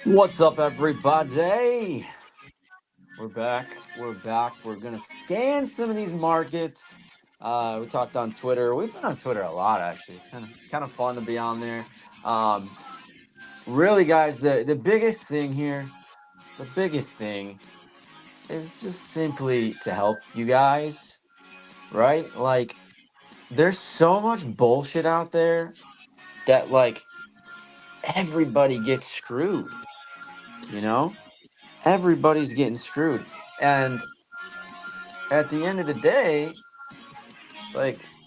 What's up, everybody? We're back. We're back. We're gonna scan some of these markets. We talked on Twitter. We've been on Twitter a lot, actually. It's kind of fun to be on there. Um, really, guys, the biggest thing here, the biggest thing is just simply to help you guys, right? Like, there's so much bullshit out there that everybody gets screwed. You know, everybody's getting screwed, and at the end of the day,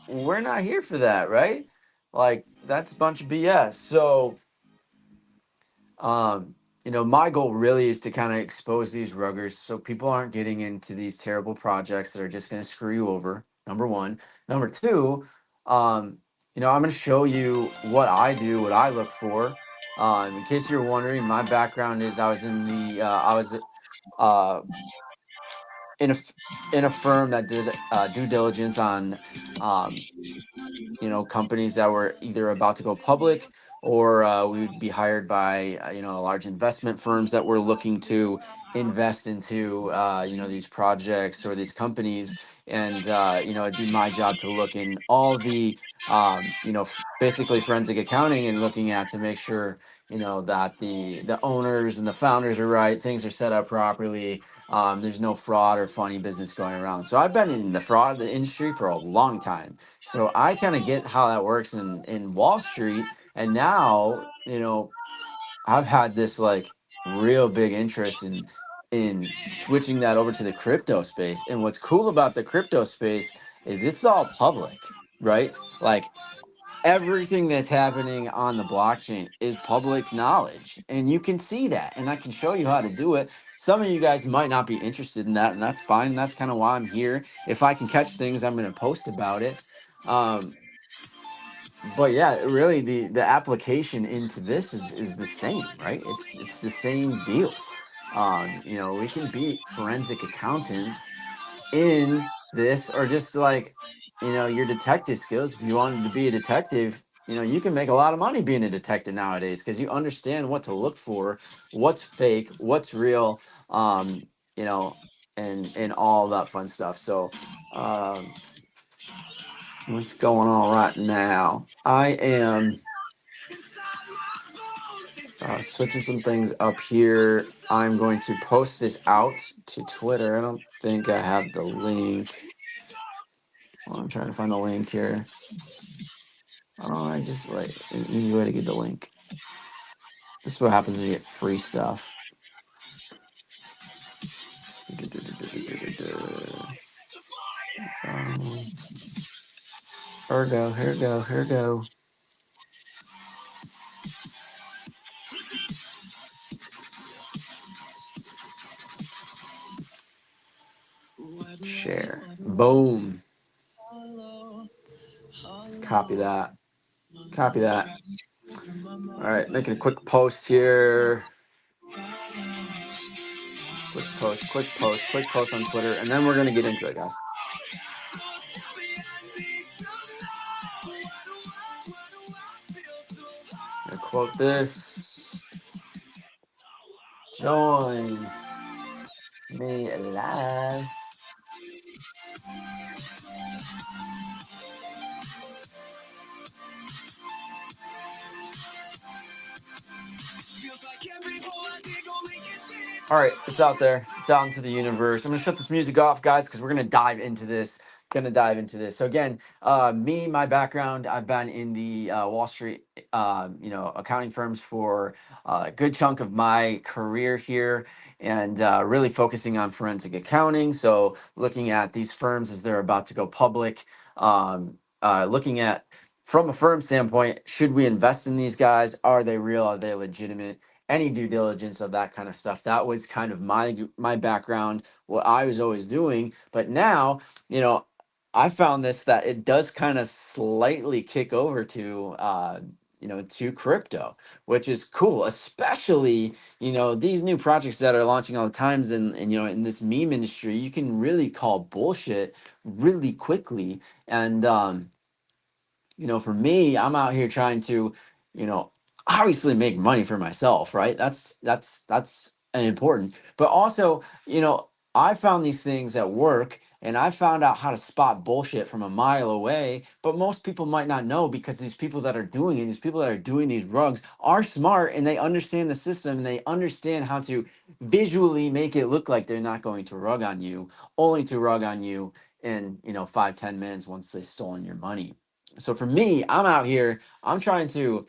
we're not here for that, right? Like that's a bunch of BS. So, um, my goal really is to kind of expose these ruggers so people aren't getting into these terrible projects that are just going to screw you over. Number one. Number two, um, I'm going to show you what I do, what I look for. In case you're wondering, my background is I was uh, in in a firm that did due diligence on um, companies that were either about to go public or we would be hired by large investment firms that were looking to invest into these projects or these companies. And it'd be my job to look in all the basically forensic accounting and looking at to make sure that the owners and the founders are right, things are set up properly, there's no fraud or funny business going around. So I've been in the fraud industry for a long time, so I kind of get how that works in Wall Street. And now, I've had this real big interest in switching that over to the crypto space. And what's cool about the crypto space is it's all public, right? Like everything that's happening on the blockchain is public knowledge, and you can see that, and I can show you how to do it. Some of you guys might not be interested in that, and that's fine. That's kind of why I'm here. If I can catch things, I'm going to post about it. um, but yeah, really the application into this is the same, right? It's the same deal. We can be forensic accountants in this, or just your detective skills. If you wanted to be a detective, you can make a lot of money being a detective nowadays because you understand what to look for, what's fake, what's real, you know, and all that fun stuff. So what's going on right now? I am switching some things up here. I'm going to post this out to Twitter. I don't think I have the link. Well, I'm trying to find the link here. Oh, I just wait. An easy way to get the link. This is what happens when you get free stuff. Um, here we go. Here we go. Here we go. Share. Boom. Copy that. Copy that. All right, making a quick post here. Quick post, quick post, quick post on Twitter, and then we're gonna get into it, guys. I'm gonna quote this. Join me live. All right, it's out there. It's out into the universe. I'm gonna shut this music off, guys, because we're gonna dive into this. Gonna dive into this. So again, my background, I've been in the Wall Street, accounting firms for a good chunk of my career here, and really focusing on forensic accounting. So looking at these firms as they're about to go public, looking at from a firm standpoint, should we invest in these guys? Are they real? Are they legitimate? Any due diligence of that kind of stuff. That was kind of my background, what I was always doing. But now, I found this that it does kind of slightly kick over to to crypto, which is cool, especially these new projects that are launching all the times, and in this meme industry, you can really call bullshit really quickly. And for me, I'm out here trying to, you know, obviously make money for myself, right? That's an important. But also, I found these things at work, and I found out how to spot bullshit from a mile away. But most people might not know, because these people that are doing it, these people that are doing these rugs, are smart, and they understand the system, and they understand how to visually make it look like they're not going to rug on you, only to rug on you in 5-10 minutes once they've stolen your money. So for me, I'm out here, I'm trying to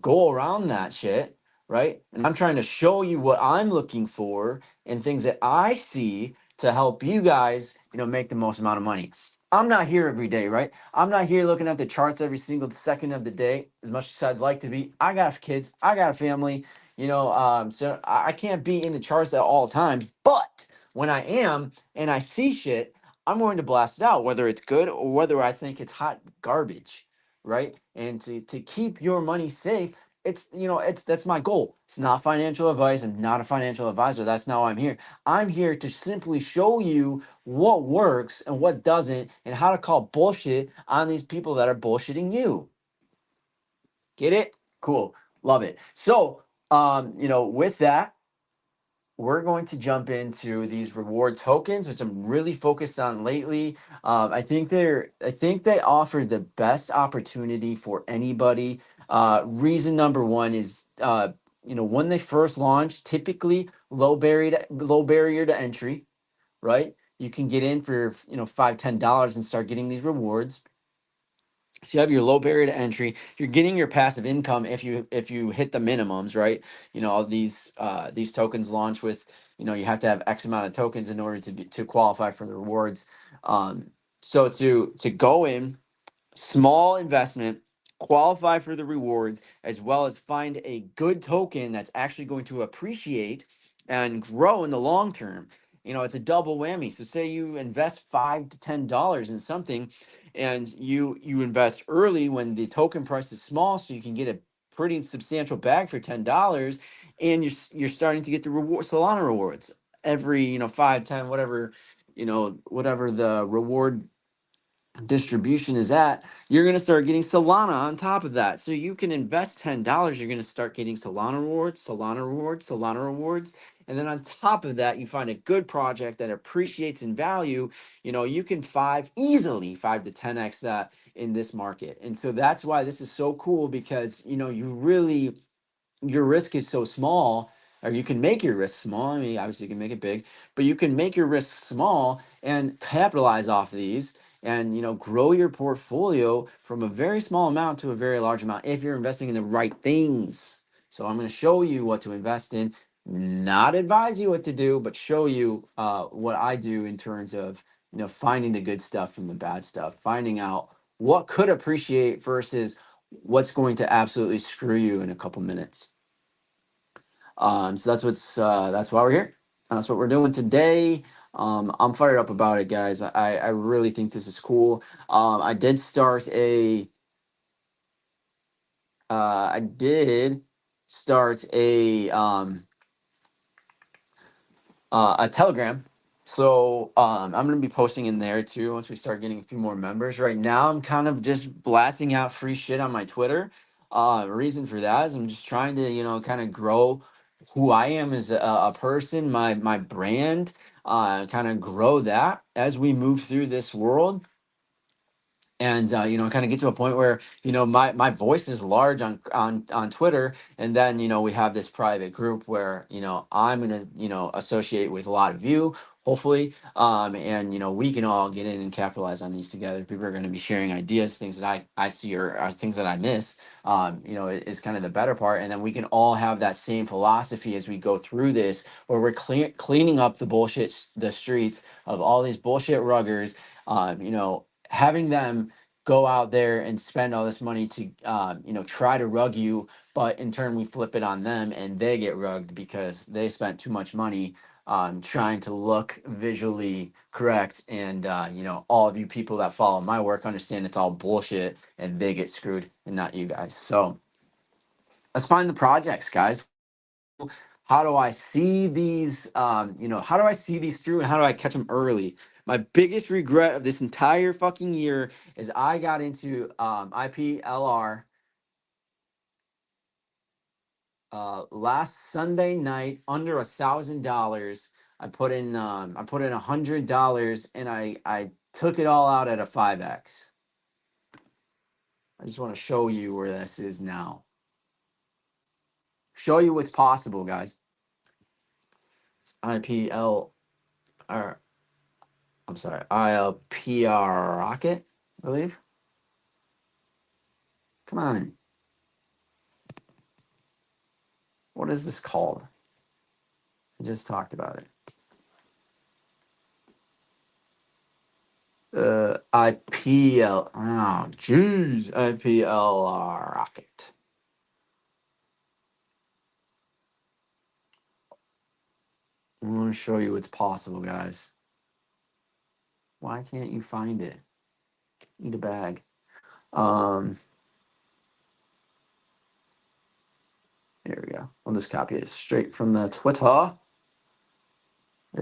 go around that shit, right? And I'm trying to show you what I'm looking for and things that I see to help you guys, make the most amount of money. I'm not here every day, right? I'm not here looking at the charts every single second of the day, as much as I'd like to be. I got kids, I got a family, so I can't be in the charts at all times. But when I am and I see shit, I'm going to blast it out, whether it's good or whether I think it's hot garbage, right? And to keep your money safe, that's my goal. It's not financial advice. I'm not a financial advisor. That's not why I'm here. I'm here to simply show you what works and what doesn't, and how to call bullshit on these people that are bullshitting you. Get it? Cool. Love it. So, with that, we're going to jump into these reward tokens, which I'm really focused on lately. I think they offer the best opportunity for anybody. Reason number one is, when they first launch, typically low barrier to entry, right? You can get in for $5-10 and start getting these rewards. So you have your low barrier to entry. You're getting your passive income if you hit the minimums, right? All these tokens launch with, you have to have X amount of tokens in order to qualify for the rewards. So to go in, small investment, qualify for the rewards, as well as find a good token that's actually going to appreciate and grow in the long term. It's a double whammy. So say you invest $5 to $10 in something, and you invest early when the token price is small, so you can get a pretty substantial bag for $10, and you're starting to get the Solana rewards every 5, 10, whatever the reward distribution is at. You're going to start getting Solana on top of that. So you can invest $10, you're going to start getting Solana rewards, Solana rewards, Solana rewards. And then on top of that, you find a good project that appreciates in value, you can easily 5 to 10x that in this market. And so that's why this is so cool, because you really, your risk is so small, or you can make your risk small. I mean, obviously you can make it big, but you can make your risk small and capitalize off these, and grow your portfolio from a very small amount to a very large amount if you're investing in the right things. So I'm going to show you what to invest in, not advise you what to do, but show you what I do in terms of finding the good stuff from the bad stuff, finding out what could appreciate versus what's going to absolutely screw you in a couple minutes. So that's why we're here. That's what we're doing today. I'm fired up about it, guys. I really think this is cool. I did start a Telegram. So I'm gonna be posting in there too once we start getting a few more members. Right now, I'm kind of just blasting out free shit on my Twitter. Reason for that is I'm just trying to kind of grow who I am as a person, my brand, kind of grow that as we move through this world, and kind of get to a point where my voice is large on Twitter, and then we have this private group where I'm gonna associate with a lot of you, hopefully, and we can all get in and capitalize on these together. People are going to be sharing ideas, things that I see, or things that I miss. Is kind of the better part, and then we can all have that same philosophy as we go through this, where we're cleaning up the bullshit, the streets of all these bullshit ruggers, having them go out there and spend all this money to try to rug you, but in turn we flip it on them and they get rugged because they spent too much money trying to look visually correct. And all of you people that follow my work understand it's all bullshit, and they get screwed and not you guys. So let's find the projects, guys. How do I see these? How do I see these through, and how do I catch them early? My biggest regret of this entire fucking year is I got into IPLR last Sunday night under $1,000. I put in $100 and I took it all out at a 5x. I just want to show you where this is now. Show you what's possible, guys. It's IPL or I'm sorry, ILPR rocket, I believe. Come on. What is this called? I just talked about it. IPL. Oh, jeez. IPLR rocket. I want to show you what's possible, guys. Why can't you find it? Eat a bag. Here we go. I'll just copy it straight from the Twitter. I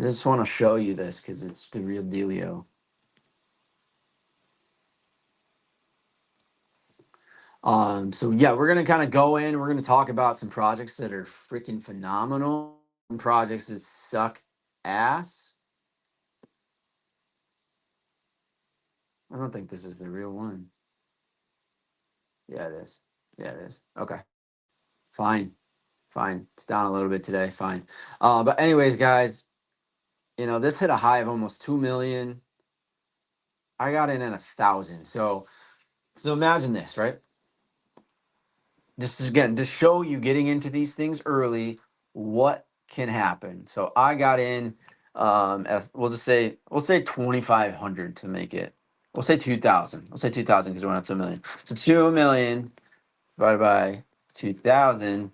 just want to show you this because it's the real dealio. So yeah, we're gonna kind of go in. We're gonna talk about some projects that are freaking phenomenal. Some projects that suck ass. I don't think this is the real one. Yeah, it is. Yeah, it is. Okay. Fine. Fine. It's down a little bit today. Fine. But anyways, guys, this hit a high of almost 2 million. I got in at 1,000. So imagine this, right? Just again, to show you getting into these things early, what can happen. So I got in we'll say 2,500 to make it. We'll say 2,000. We'll say 2,000 because we went up to 1 million. So 2 million divided by 2,000.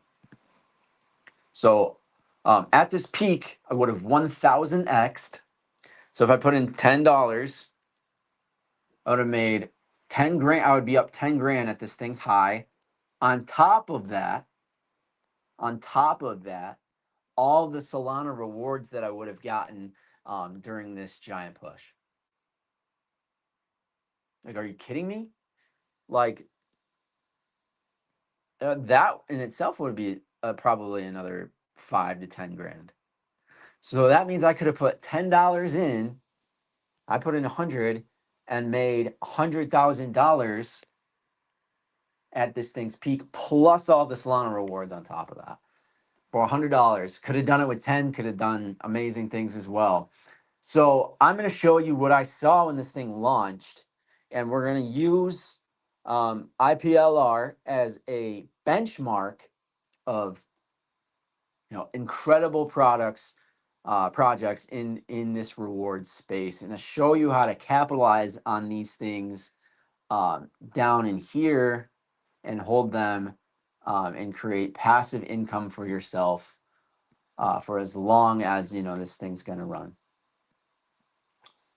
So at this peak, I would have 1,000x'd. So if I put in $10, I would have made 10 grand. I would be up 10 grand at this thing's high. On top of that, all the Solana rewards that I would have gotten during this giant push. Like, are you kidding me? Like, that in itself would be probably another 5 to 10 grand. So that means I could have put $10 in. I put in 100 and made $100,000 at this thing's peak, plus all the Solana rewards on top of that for $100. Could have done it with 10. Could have done amazing things as well. So I'm going to show you what I saw when this thing launched, and we're going to use IPLR as a benchmark of incredible projects in this reward space, and to show you how to capitalize on these things down in here and hold them and create passive income for yourself for as long as this thing's going to run.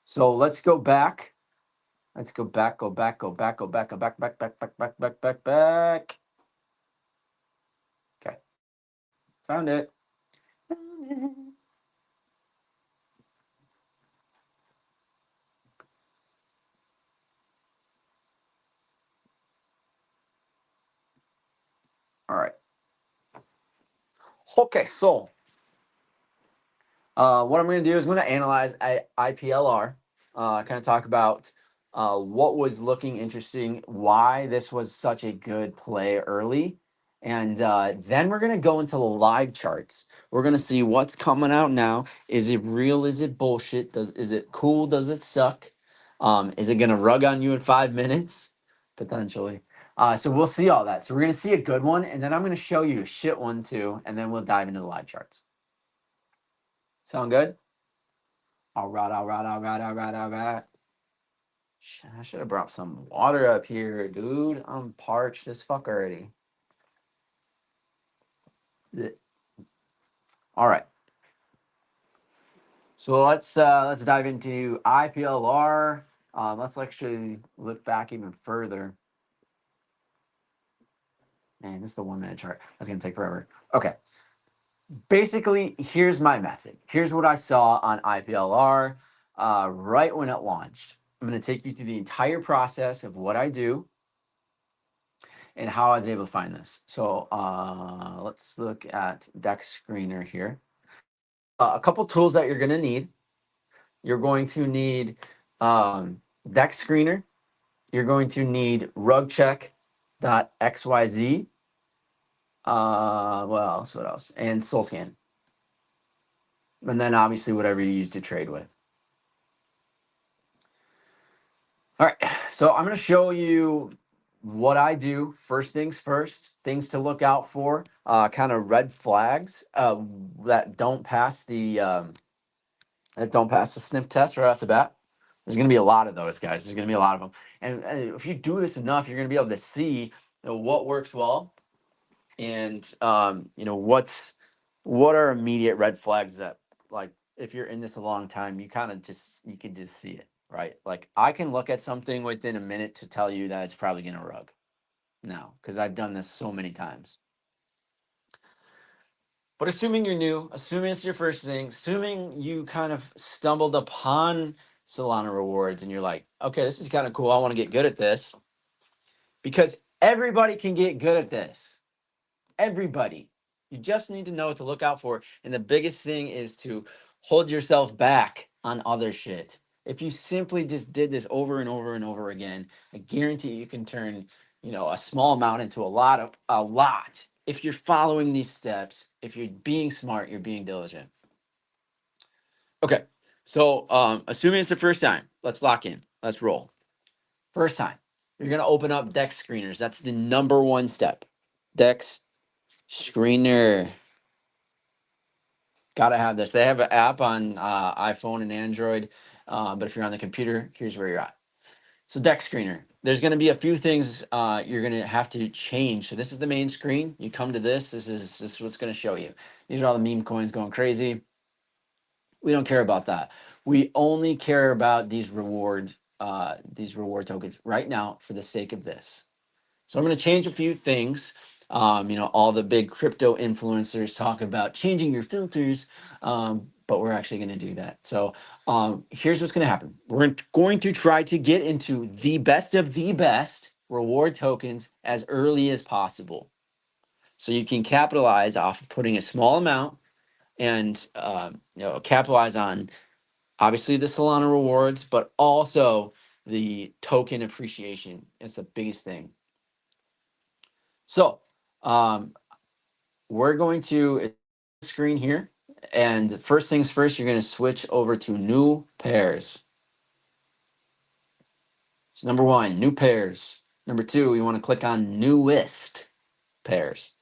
So let's go back. Let's go back. Back. Okay, found it. All right. Okay, so what I'm going to do is I'm going to analyze IPLR, kind of talk about what was looking interesting, why this was such a good play early, and then we're going to go into the live charts. We're going to see what's coming out now. Is it real? Is it bullshit? Is it cool? Does it suck? Is it going to rug on you in 5 minutes? Potentially. So we'll see all that. So we're going to see a good one, and then I'm going to show you a shit one too, and then we'll dive into the live charts. Sound good? All right. I should have brought some water up here, dude. I'm parched as fuck already. All right. So let's dive into IPLR. Let's actually look back even further. Man, this is the 1 minute chart. That's gonna take forever. Okay. Basically, here's my method. Here's what I saw on IPLR right when it launched. I'm going to take you through the entire process of what I do. and how I was able to find this. So let's look at Dex Screener here. A couple tools that you're going to need. You're going to need Dex Screener. You're going to need rugcheck.xyz. What else? What else? And SoulScan. And then obviously whatever you use to trade with. All right, so I'm going to show you what I do. First things first, things to look out for, kind of red flags that don't pass the sniff test right off the bat. There's going to be a lot of those, guys. There's going to be a lot of them, and if you do this enough, you're going to be able to see what works well, and what are immediate red flags that, like, if you're in this a long time, you kind of you can just see it, right? Like, I can look at something within a minute to tell you that it's probably going to rug now, because I've done this so many times. But assuming you're new, assuming it's your first thing, assuming you kind of stumbled upon Solana rewards and you're like, okay, this is kind of cool, I want to get good at this, because everybody can get good at this. Everybody. You just need to know what to look out for. And the biggest thing is to hold yourself back on other shit. If you simply just did this over and over and over again, I guarantee you can turn, a small amount into a lot. If you're following these steps, if you're being smart, you're being diligent. Okay. So, assuming it's the first time, let's lock in. Let's roll. First time, you're going to open up Dex Screeners. That's the number one step. Dex Screener. Gotta have this. They have an app on iPhone and Android, but if you're on the computer, here's where you're at. So Dex Screener. There's going to be a few things you're going to have to change. So this is the main screen. You come to this. This is what's going to show you. These are all the meme coins going crazy. We don't care about that. We only care about these reward tokens right now for the sake of this. So I'm going to change a few things. All the big crypto influencers talk about changing your filters, but we're actually going to do that. So here's what's going to happen. We're going to try to get into the best of the best reward tokens as early as possible. So you can capitalize off of putting a small amount and capitalize on obviously the Solana rewards, but also the token appreciation is the biggest thing. So we're going to screen here, and first things first, you're going to switch over to new pairs. So number one, new pairs. Number two, you want to click on newest pairs,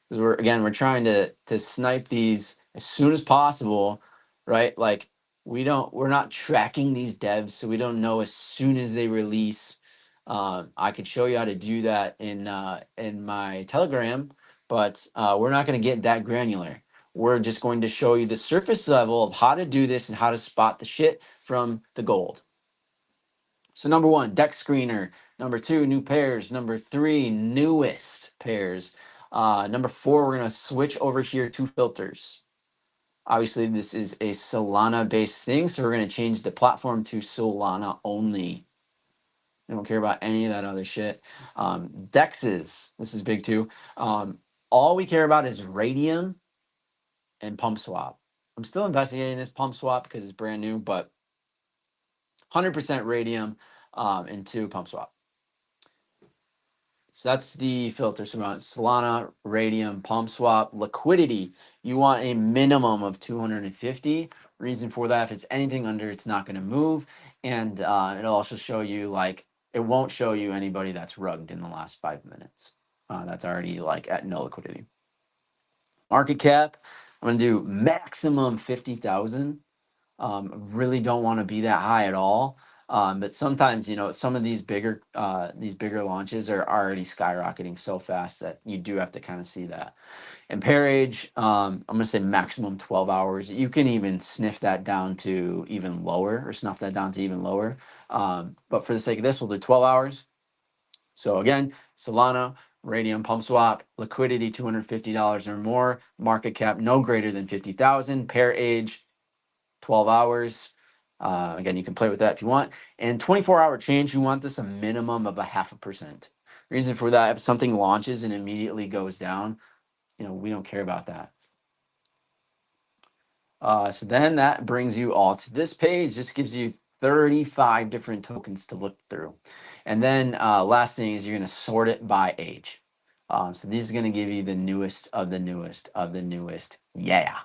because we're trying to snipe these as soon as possible, right? Like, we're not tracking these devs, so we don't know as soon as they release. I could show you how to do that in my Telegram, but we're not going to get that granular. We're just going to show you the surface level of how to do this and how to spot the shit from the gold. So number one, Dex Screener. Number two, new pairs. Number three, newest pairs. Number four, we're going to switch over here to filters. Obviously, this is a Solana-based thing, so we're going to change the platform to Solana only. I don't care about any of that other shit. Dexes, this is big too. All we care about is Radium and Pump Swap. I'm still investigating this Pump Swap because it's brand new, but 100% Radium into Pump Swap. So that's the filter. So we want Solana, Radium, Pump Swap, liquidity. You want a minimum of 250. Reason for that, if it's anything under, it's not going to move. And it'll also show you, like, it won't show you anybody that's rugged in the last 5 minutes. That's already like at no liquidity. Market cap, I'm going to do maximum 50,000. Really don't want to be that high at all. But sometimes, some of these bigger launches are already skyrocketing so fast that you do have to kind of see that. And pair age, I'm going to say maximum 12 hours. You can even sniff that down to even lower, or snuff that down to even lower. But for the sake of this, we'll do 12 hours. So again, Solana, Radium, Pump Swap, liquidity $250 or more, market cap no greater than 50,000, pair age 12 hours. Again, you can play with that if you want. And 24-hour change, you want this a minimum of a 0.5%. Reason for that, if something launches and immediately goes down, we don't care about that. So then that brings you all to this page. This gives you 35 different tokens to look through. And then last thing is you're going to sort it by age. So these are going to give you the newest of the newest of the newest. Yeah.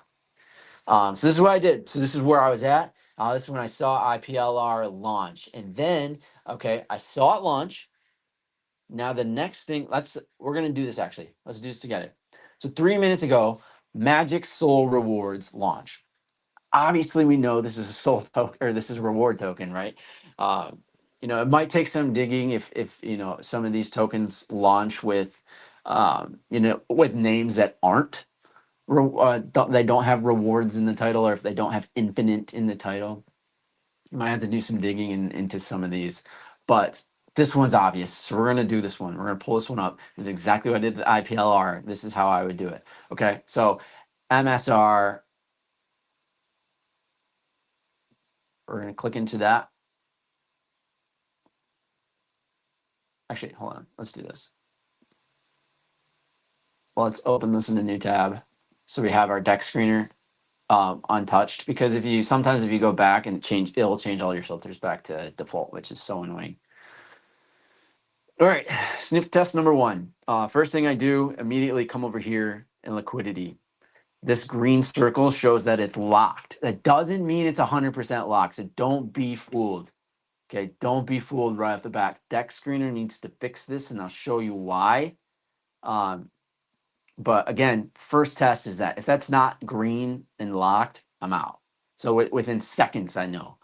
So this is what I did. So this is where I was at. This is when I saw IPLR launch. And then, okay, I saw it launch. Now the next thing, we're going to do this actually. Let's do this together. So 3 minutes ago, Magic Soul Rewards launch. Obviously we know this is a soul token, or this is a reward token, right? It might take some digging if some of these tokens launch with with names that aren't they don't have rewards in the title, or if they don't have infinite in the title. You might have to do some digging into some of these, but this one's obvious, so we're going to do this one. We're going to pull this one up. This is exactly what I did with IPLR. This is how I would do it. Okay, so MSR, we're going to click into that. Actually, hold on. Let's do this. Well, let's open this in a new tab. So we have our deck screener untouched, because sometimes if you go back and it'll change all your filters back to default, which is so annoying. All right, sniff test number one. First thing I do, immediately come over here in liquidity. This green circle shows that it's locked. That doesn't mean it's 100% locked, so don't be fooled. Okay, don't be fooled right off the bat. Deck screener needs to fix this, and I'll show you why. But again, first test is that if that's not green and locked, I'm out. So within seconds, I know.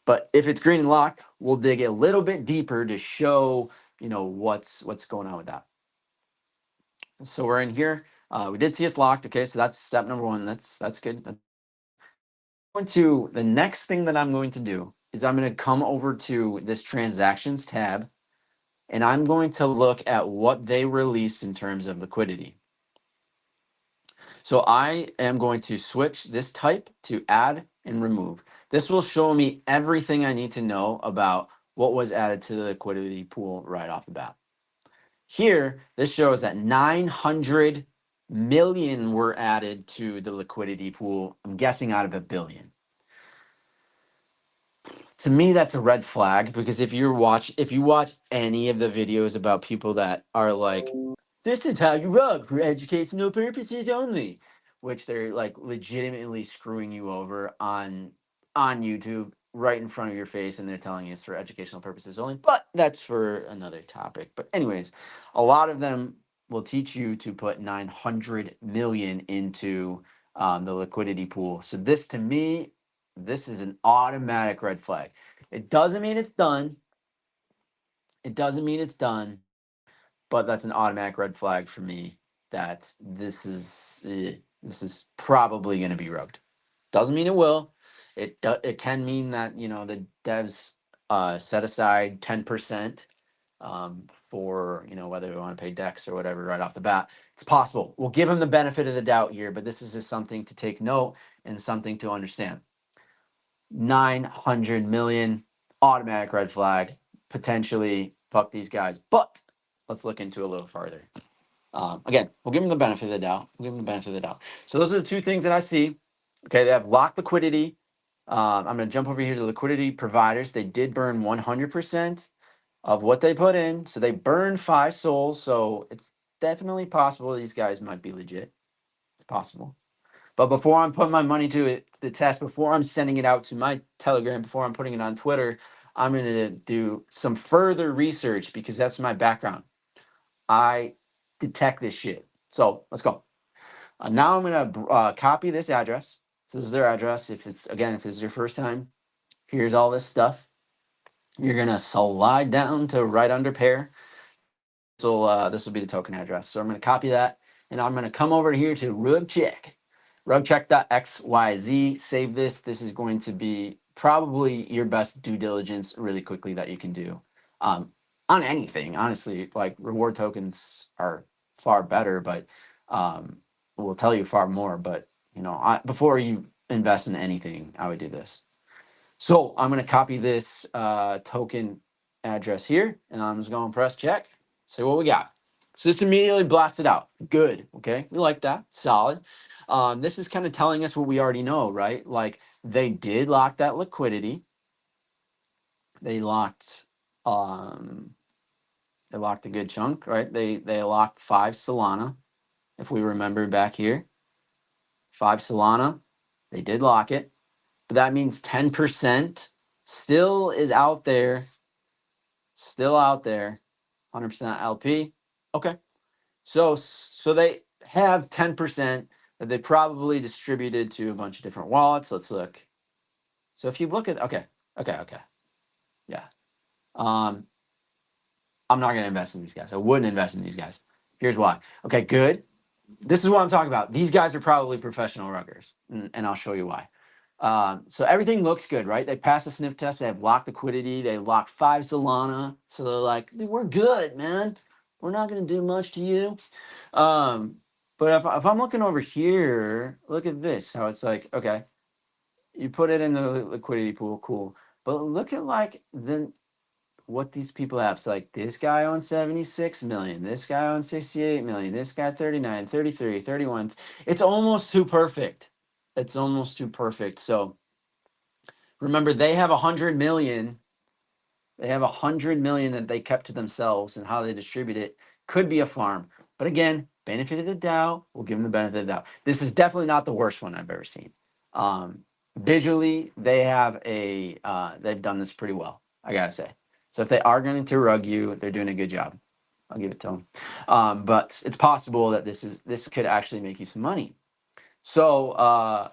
But if it's green and locked, we'll dig a little bit deeper to show what's going on with that. So we're in here. We did see it's locked. Okay, so that's step number one. That's good. The next thing that I'm going to do is I'm going to come over to this transactions tab, and I'm going to look at what they released in terms of liquidity. So I am going to switch this type to add and remove. This will show me everything I need to know about what was added to the liquidity pool right off the bat. Here, this shows that 900 million were added to the liquidity pool. I'm guessing out of a billion. To me, that's a red flag, because if you watch any of the videos about people that are like, this is how you rug for educational purposes only, which they're like legitimately screwing you over on YouTube right in front of your face, and they're telling you it's for educational purposes only. But that's for another topic. But anyways, a lot of them will teach you to put 900 million into the liquidity pool. So this, to me, this is an automatic red flag. It doesn't mean it's done. It doesn't mean it's done, but that's an automatic red flag for me that this is probably going to be rugged. Doesn't mean it will. It can mean that the devs set aside 10% for whether we want to pay Dex or whatever right off the bat. It's possible. We'll give them the benefit of the doubt here, but this is just something to take note and something to understand. 900 million, automatic red flag, potentially fuck these guys. But let's look into it a little farther. Again, we'll give them the benefit of the doubt. So those are the two things that I see. Okay, they have locked liquidity. I'm going to jump over here to liquidity providers. They did burn 100% of what they put in. So they burned 5 souls. So it's definitely possible these guys might be legit. It's possible. But before I'm putting my money to it, the test, before I'm sending it out to my Telegram, before I'm putting it on Twitter, I'm going to do some further research, because that's my background. I detect this shit. So let's go. Now I'm going to copy this address. So this is their address. If this is your first time, here's all this stuff. You're going to slide down to right under pair. So this will be the token address. So I'm going to copy that, and I'm going to come over here to rugcheck.xyz. Save this. This is going to be probably your best due diligence really quickly that you can do on anything. Honestly, like reward tokens are far better, but will tell you far more. But before you invest in anything, I would do this. So I'm going to copy this token address here, and I'm just going to press check. So what we got? So this immediately blasted out. Good. Okay. We like that. Solid. This is kind of telling us what we already know, right? Like they did lock that liquidity. They locked um they locked a good chunk, right? They locked 5 Solana. If we remember back here, 5 Solana. They did lock it. But that means 10% still is out there, still out there. 100% LP. Okay. So they have 10% that they probably distributed to a bunch of different wallets. Let's look. So if you look at okay. Yeah. Um, I'm not gonna invest in these guys. I wouldn't invest in these guys. Here's why. Okay, good. This is what I'm talking about. These guys are probably professional ruggers, and I'll show you why. So everything looks good, right? They passed the sniff test. They have locked liquidity. They locked 5 Solana. So they're like, we're good, man. We're not going to do much to you. But if I'm looking over here, look at this. How it's like, okay, you put it in the liquidity pool, cool. But look at like what these people have. So like this guy owns 76 million, this guy owns 68 million, this guy 39, 33, 31. It's almost too perfect. It's almost too perfect. So remember, they have 100 million. They have 100 million that they kept to themselves, and how they distribute it could be a farm. But again, benefit of the doubt, we'll give them the benefit of the doubt. This is definitely not the worst one I've ever seen. Um, Visually, they've done this pretty well, I gotta say. So if they are going to rug you, they're doing a good job. I'll give it to them. But it's possible that this could actually make you some money. So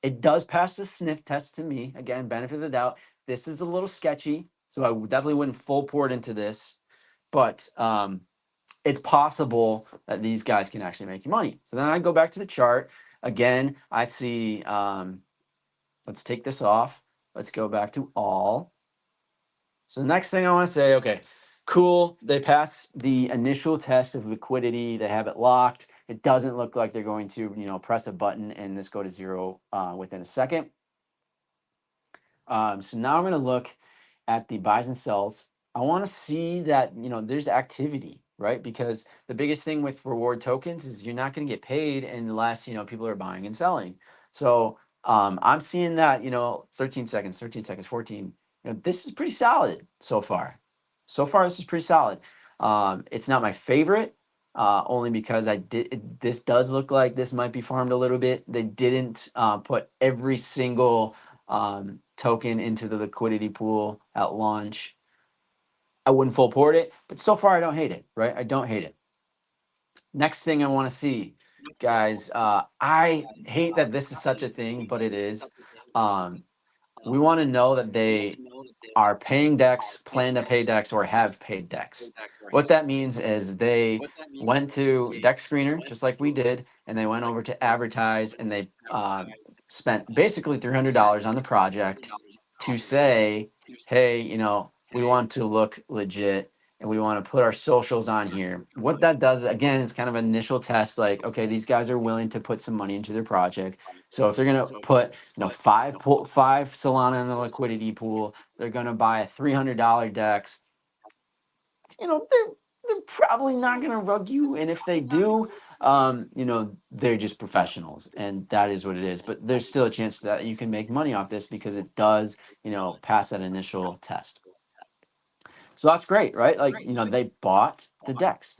it does pass the sniff test to me. Again, benefit of the doubt. This is a little sketchy, so I definitely wouldn't full port into this. But it's possible that these guys can actually make you money. So then I go back to the chart. Again, I see, let's take this off. Let's go back to all. So the next thing I want to say, okay, cool. They pass the initial test of liquidity. They have it locked. It doesn't look like they're going to, press a button and this go to zero within a second. So now I'm going to look at the buys and sells. I want to see that, there's activity, right? Because the biggest thing with reward tokens is you're not going to get paid unless, people are buying and selling. So I'm seeing that, 13 seconds, 14. This is pretty solid so far. So far, this is pretty solid. It's not my favorite, only because this does look like this might be farmed a little bit. They didn't put every single token into the liquidity pool at launch. I wouldn't full port it, but so far I don't hate it, right? I don't hate it. Next thing I want to see, guys, I hate that this is such a thing, but it is. We want to know that they are paying DEX, plan to pay DEX, or have paid DEX. What that means is they went to DEX Screener, just like we did, and they went over to advertise, and they spent basically $300 on the project to say, hey, we want to look legit and we want to put our socials on here. What that does, again, it's kind of an initial test, like, okay, these guys are willing to put some money into their project. So if they're going to put, five Solana in the liquidity pool, they're going to buy a $300 DEX. They're probably not going to rug you, and if they do, they're just professionals, and that is what it is. But there's still a chance that you can make money off this because it does, pass that initial test. So that's great, right? Like, they bought the DEX.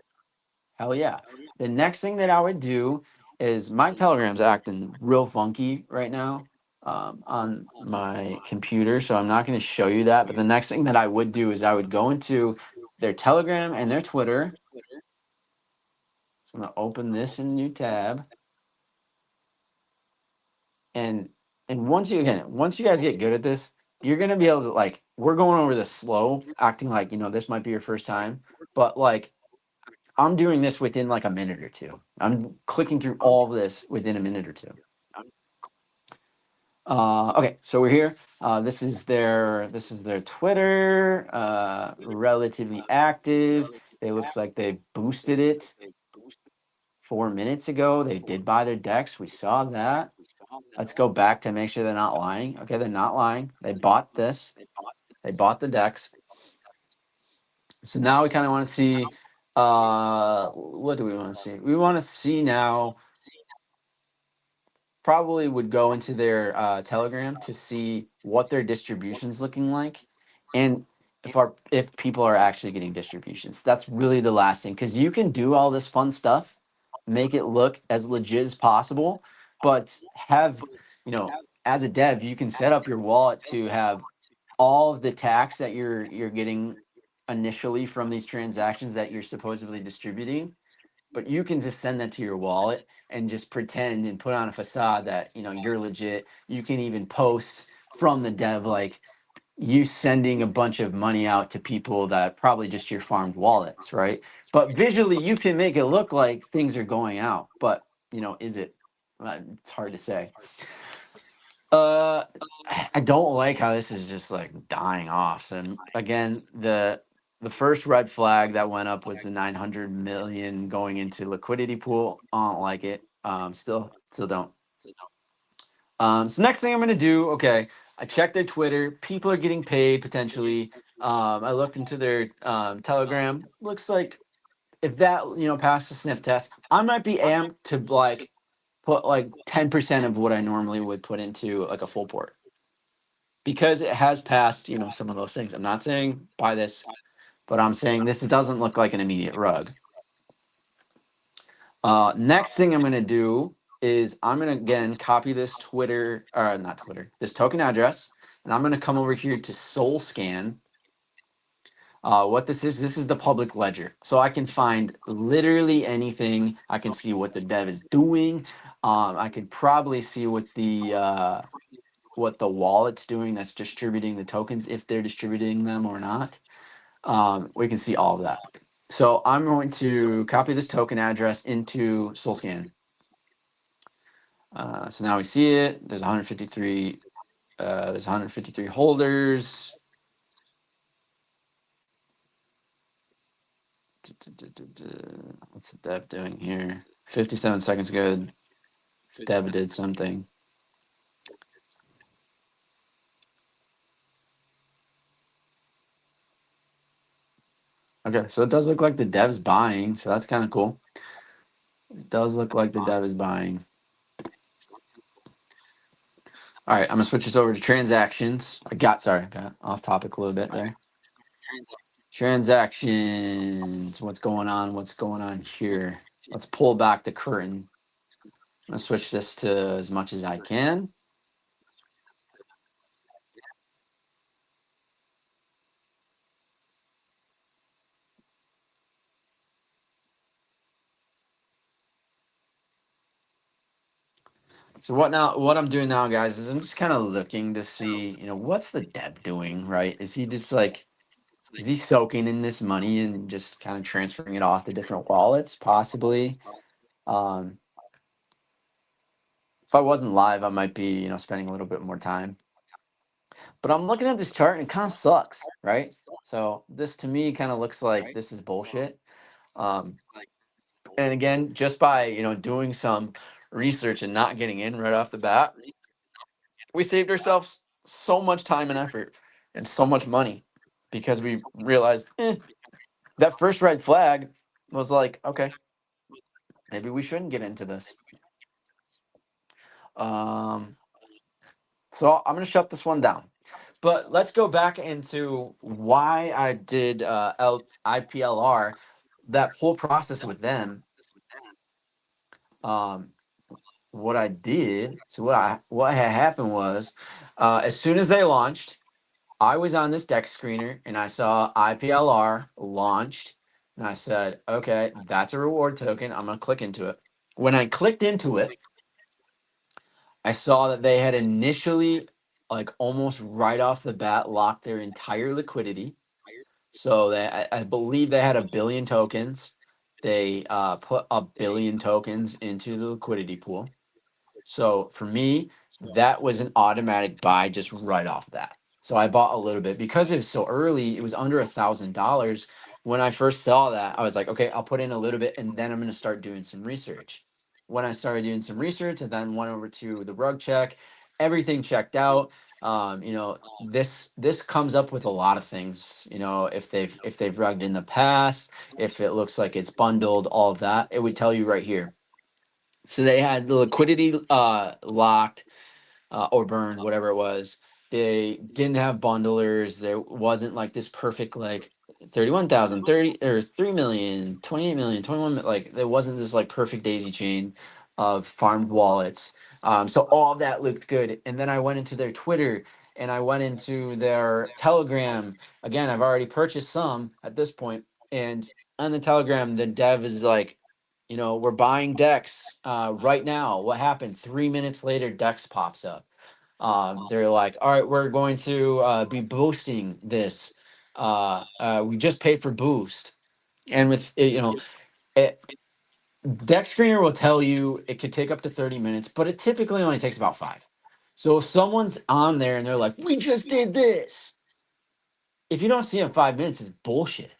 Hell yeah. The next thing that I would do is my Telegram's acting real funky right now on my computer. So I'm not going to show you that. But the next thing that I would do is I would go into their Telegram and their Twitter. So I'm going to open this in a new tab. And once you guys get good at this, you're going to be able to, like, we're going over this slow, acting like, this might be your first time. But like, I'm doing this within like a minute or two. I'm clicking through all of this within a minute or two. Okay, so we're here. This is their Twitter. Relatively active. It looks like they boosted it 4 minutes ago. They did buy their DEX. We saw that. Let's go back to make sure they're not lying. Okay, they're not lying. They bought this. They bought the DEX. So now we kind of want to see What do we want to see? We want to see now, probably would go into their Telegram to see what their distribution's looking like, and if people are actually getting distributions. That's really the last thing, because you can do all this fun stuff, make it look as legit as possible, but have, you know, as a dev, you can set up your wallet to have all of the tax that you're getting initially from these transactions that you're supposedly distributing, but you can just send that to your wallet and just pretend and put on a facade that, you know, you're legit. You can even post from the dev, like, you sending a bunch of money out to people that probably just your farmed wallets, right? But visually you can make it look like things are going out, but, you know, is it? It's hard to say. uh I don't like how this is just like dying off. So again, the first red flag that went up was the 900 million going into liquidity pool. I don't like it. Still don't. So next thing I'm gonna do, okay, I checked their Twitter. People are getting paid potentially. I looked into their Telegram. Looks like if that, you know, passed the sniff test, I might be amped to like put like 10% of what I normally would put into like a full port, because it has passed, you know, some of those things. I'm not saying buy this, but I'm saying this doesn't look like an immediate rug. Next thing I'm going to do is I'm going to again copy this Twitter, or not Twitter, this token address, and I'm going to come over here to SolScan. What this is the public ledger. So I can find literally anything. I can see what the dev is doing. I could probably see what the wallet's doing that's distributing the tokens, if they're distributing them or not. We can see all of that. So I'm going to copy this token address into SolScan. So now we see it. There's 153. There's 153 holders. What's the dev doing here? 57 seconds ago, dev did something. Okay, so it does look like the dev's buying, so that's kind of cool. It does look like the dev is buying. All right, I'm gonna switch this over to transactions. I got off topic a little bit there. Transactions. What's going on? What's going on here? Let's pull back the curtain. I'm gonna switch this to as much as I can. So what I'm doing now, guys, is I'm just kind of looking to see, you know, what's the dev doing, right? Is he just like, is he soaking in this money and just kind of transferring it off to different wallets, possibly? Um, if I wasn't live, I might be, you know, spending a little bit more time. But I'm looking at this chart and it kind of sucks, right? So this to me kind of looks like this is bullshit. Um, and again, just by, you know, doing some research and not getting in right off the bat, we saved ourselves so much time and effort and so much money, because we realized that first red flag was like, okay, maybe we shouldn't get into this. Um, so I'm going to shut this one down. But let's go back into why I did IPLR, that whole process with them. Um, what I did, so what had happened was, as soon as they launched, I was on this deck screener and I saw IPLR launched, and I said, okay, that's a reward token. I'm gonna click into it. When I clicked into it, I saw that they had initially, like almost right off the bat, locked their entire liquidity. So I believe they had 1 billion tokens. They put 1 billion tokens into the liquidity pool. So for me, that was an automatic buy just right off that. So I bought a little bit because it was so early. It was under $1,000. When I first saw that, I was like, okay, I'll put in a little bit and then I'm going to start doing some research. When I started doing some research and then went over to the rug check, everything checked out. This comes up with a lot of things. If they've rugged in the past, if it looks like it's bundled, all of that, it would tell you right here. So they had the liquidity locked or burned, whatever it was. They didn't have bundlers. There wasn't like this perfect like 31,000, 30 or 3 million, 28 million, 21 like there wasn't this like perfect daisy chain of farmed wallets. So all of that looked good. And then I went into their Twitter and I went into their Telegram. Again, I've already purchased some at this point. And on the Telegram, the dev is like, we're buying Dex right now. What happened? 3 minutes later, Dex pops up. They're like, all right, we're going to be boosting this. We just paid for boost, and with it, Dex Screener will tell you it could take up to 30 minutes, but it typically only takes about 5. So if someone's on there and they're like, we just did this, if you don't see it in 5 minutes, it's bullshit.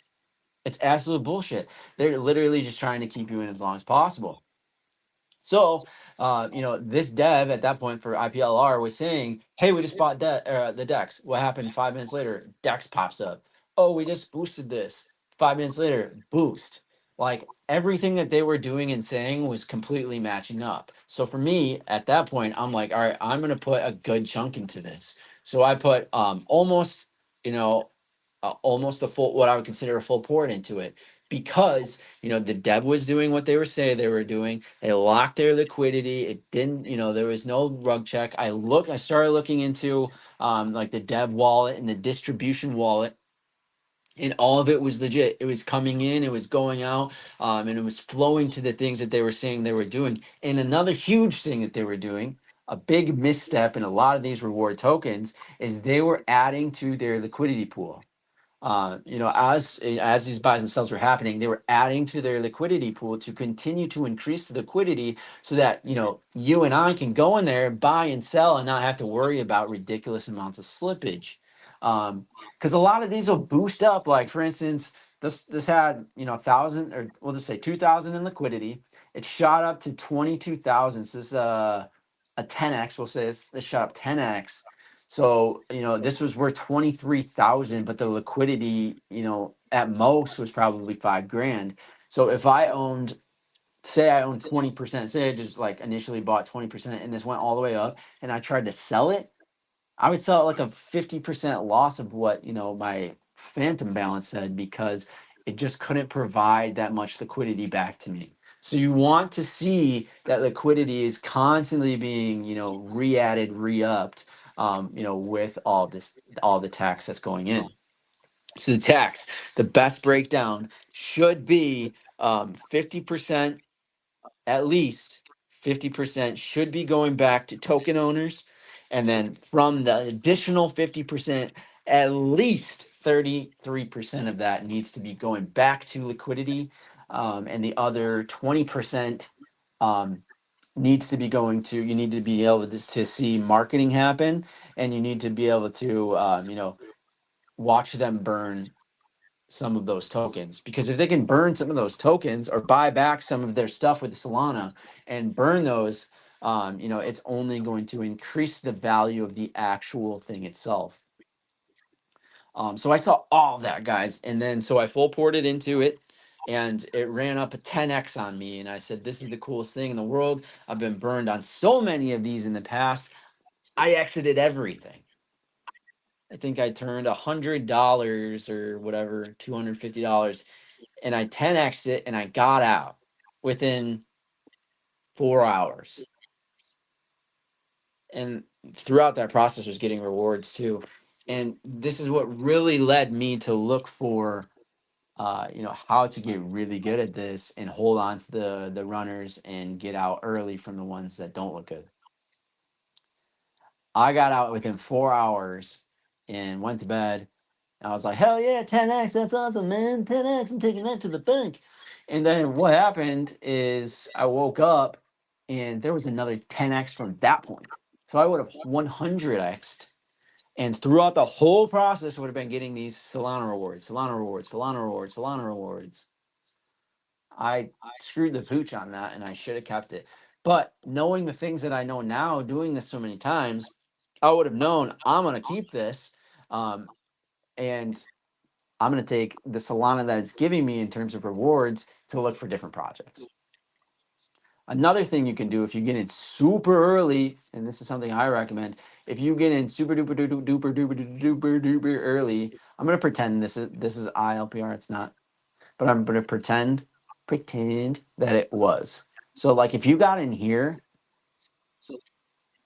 It's absolute bullshit. They're literally just trying to keep you in as long as possible. So, this dev at that point for IPLR was saying, "Hey, we just bought the Dex. What happened 5 minutes later? Dex pops up. Oh, we just boosted this. 5 minutes later, boost. Like everything that they were doing and saying was completely matching up. So for me, at that point, I'm like, all right, I'm gonna put a good chunk into this. So I put you know, almost a full, what I would consider a full port into it because the dev was doing what they were saying they were doing. They locked their liquidity. It didn't, there was no rug check. I started looking into like the dev wallet and the distribution wallet, and all of it was legit. It was coming in, it was going out, and it was flowing to the things that they were saying they were doing. And another huge thing that they were doing, a big misstep in a lot of these reward tokens, is they were adding to their liquidity pool. As these buys and sells were happening, they were adding to their liquidity pool to continue to increase the liquidity so that you and I can go in there, buy and sell, and not have to worry about ridiculous amounts of slippage. Because a lot of these will boost up. Like for instance, this had 1,000, or we'll just say 2,000 in liquidity. It shot up to 22,000. So this is a 10x. We'll say this shot up 10x. So, this was worth 23,000, but the liquidity, at most was probably 5 grand. So if I owned, say I owned 20%, say I just like initially bought 20% and this went all the way up and I tried to sell it, I would sell it like a 50% loss of what, my phantom balance said because it just couldn't provide that much liquidity back to me. So you want to see that liquidity is constantly being, re-added, re-upped, with all the tax that's going in. So the tax, the best breakdown should be 50%, at least 50% should be going back to token owners. And then from the additional 50%, at least 33% of that needs to be going back to liquidity. And the other 20% um, needs to be going to, you need to be able to see marketing happen, and you need to be able to, watch them burn some of those tokens, because if they can burn some of those tokens or buy back some of their stuff with Solana and burn those, it's only going to increase the value of the actual thing itself. So I saw all that, guys, and then so I full ported into it, and it ran up a 10x on me, and I said, "This is the coolest thing in the world. I've been burned on so many of these in the past. I exited everything. I think I turned $100 or whatever, $250, and I 10x'd it and I got out within 4 hours. And throughout that process was getting rewards too. And this is what really led me to look for how to get really good at this and hold on to the runners and get out early from the ones that don't look good. I got out within 4 hours and went to bed. I was like, hell yeah, 10x, that's awesome, man. 10x, I'm taking that to the bank. And then what happened is I woke up and there was another 10x from that point. So I would have 100x'd. And throughout the whole process, would have been getting these Solana rewards, Solana rewards, Solana rewards, Solana rewards. I screwed the pooch on that and I should have kept it. But knowing the things that I know now, doing this so many times, I would have known I'm going to keep this. Um, and I'm going to take the Solana that it's giving me in terms of rewards to look for different projects. Another thing you can do if you get in super early, and this is something I recommend, if you get in super duper duper duper duper duper duper early, I'm gonna pretend this is ILPR, it's not, but I'm gonna pretend that it was. So like if you got in here,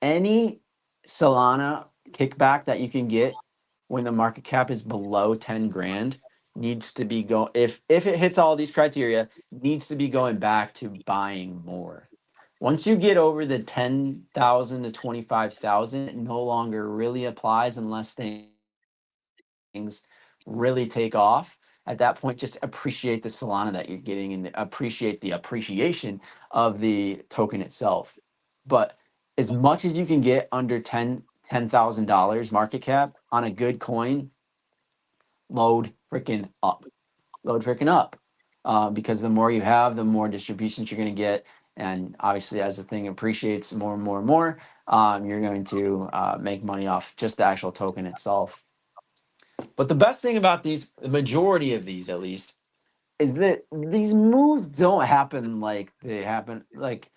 any Solana kickback that you can get when the market cap is below 10 grand needs to be go if it hits all these criteria, needs to be going back to buying more. Once you get over the 10,000 to 25,000, it no longer really applies unless things really take off. At that point, just appreciate the Solana that you're getting and appreciate the appreciation of the token itself. But as much as you can get under $10,000 market cap on a good coin, load freaking up. Load freaking up. Because the more you have, the more distributions you're going to get. And obviously, as the thing appreciates more and more and more, you're going to make money off just the actual token itself. But the best thing about these, the majority of these at least, is that these moves don't happen like they happen. Like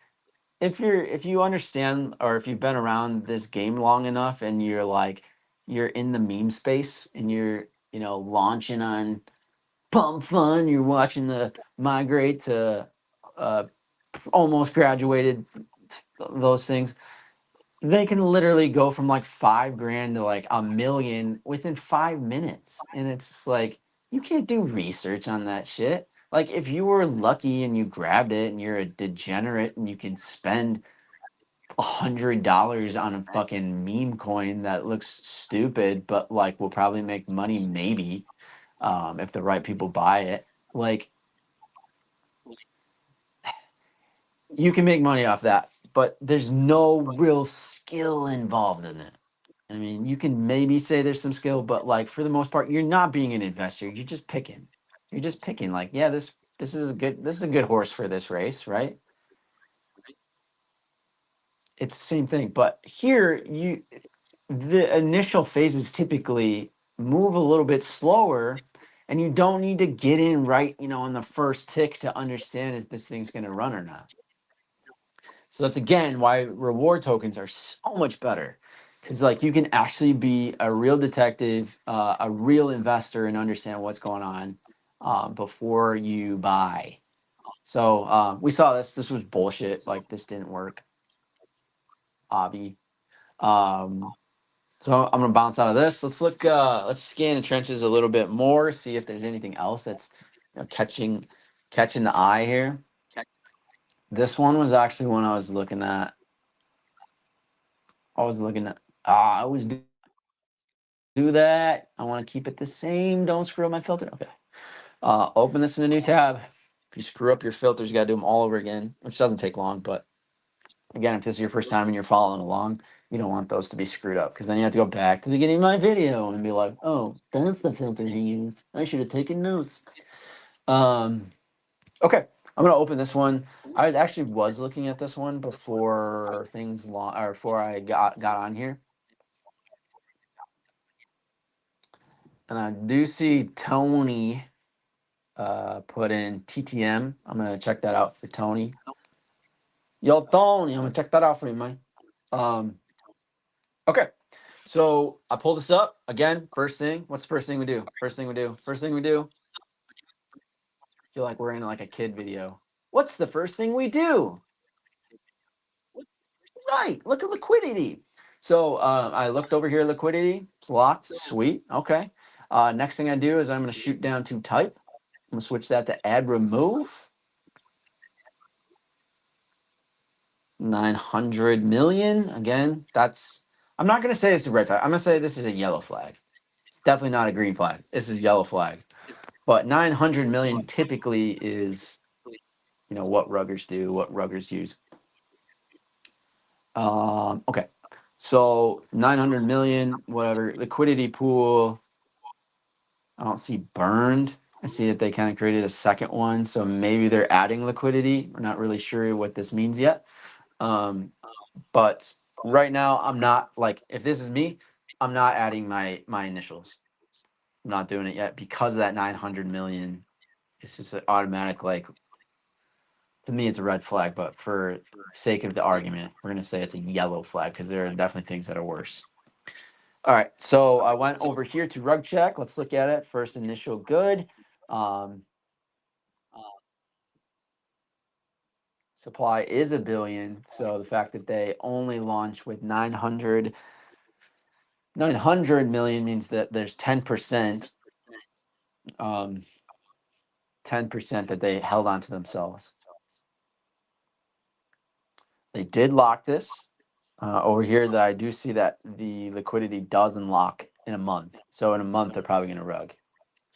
if you understand or if you've been around this game long enough and you're like you're in the meme space and you're launching on pump fun, you're watching the migrate to uh, almost graduated, those things, they can literally go from like 5 grand to like a million within 5 minutes. And it's like, you can't do research on that shit. Like, if you were lucky and you grabbed it and you're a degenerate and you can spend $100 on a fucking meme coin that looks stupid, but like will probably make money maybe, if the right people buy it. Like, you can make money off that, but there's no real skill involved in it. I mean, you can maybe say there's some skill, but like for the most part, you're not being an investor. You're just picking. You're just picking. Like, yeah, this is a good horse for this race, right? It's the same thing. But here, the initial phases typically move a little bit slower, and you don't need to get in right, on the first tick to understand if this thing's going to run or not. So that's again why reward tokens are so much better, because like you can actually be a real detective, a real investor, and understand what's going on before you buy. So we saw this. This was bullshit. Like this didn't work. Obby. Um, so I'm gonna bounce out of this. Let's look. Let's scan the trenches a little bit more. See if there's anything else that's catching the eye here. This one was actually one I was looking at. I was looking at. I always do that. I want to keep it the same. Don't screw up my filter. Okay. Open this in a new tab. If you screw up your filters, you got to do them all over again, which doesn't take long. But again, if this is your first time and you're following along, you don't want those to be screwed up because then you have to go back to the beginning of my video and be like, oh, that's the filter he used. I should have taken notes. Um, okay, I'm gonna open this one. I was looking at this one before things long or before I got on here, and I do see Tony put in TTM. I'm gonna check that out for Tony. Yo, Tony, I'm gonna check that out for you, man. Um, okay. So I pull this up again. First thing, what's the first thing we do? First thing we do. First thing we do. Feel like we're in like a kid video. What's the first thing we do? Right. Look at liquidity. So I looked over here. Liquidity. It's locked. Sweet. Okay. Next thing I do is I'm going to shoot down to type. I'm going to switch that to add remove. 900 million. Again, I'm not going to say it's a red flag. I'm going to say this is a yellow flag. It's definitely not a green flag. This is yellow flag. But 900 million typically is, what ruggers do, what ruggers use. Okay. So 900 million, whatever. Liquidity pool. I don't see burned. I see that they kind of created a second one. So maybe they're adding liquidity. We're not really sure what this means yet. But right now, I'm not like, if this is me, I'm not adding my initials. I'm not doing it yet because of that 900 million. It's just an automatic, like, to me, it's a red flag, but for sake of the argument, we're gonna say it's a yellow flag because there are definitely things that are worse. All right, so I went over here to rug check. Let's look at it. First initial good. Um, supply is a billion, so the fact that they only launch with 900 million means that there's 10%, 10% that they held onto themselves. They did lock this. Over here, that I do see that the liquidity does unlock in a month. So in a month, they're probably going to rug.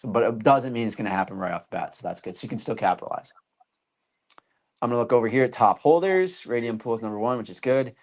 So, but it doesn't mean it's going to happen right off the bat. So that's good. So you can still capitalize. I'm going to look over here at top holders. Radium Pool is number one, which is good.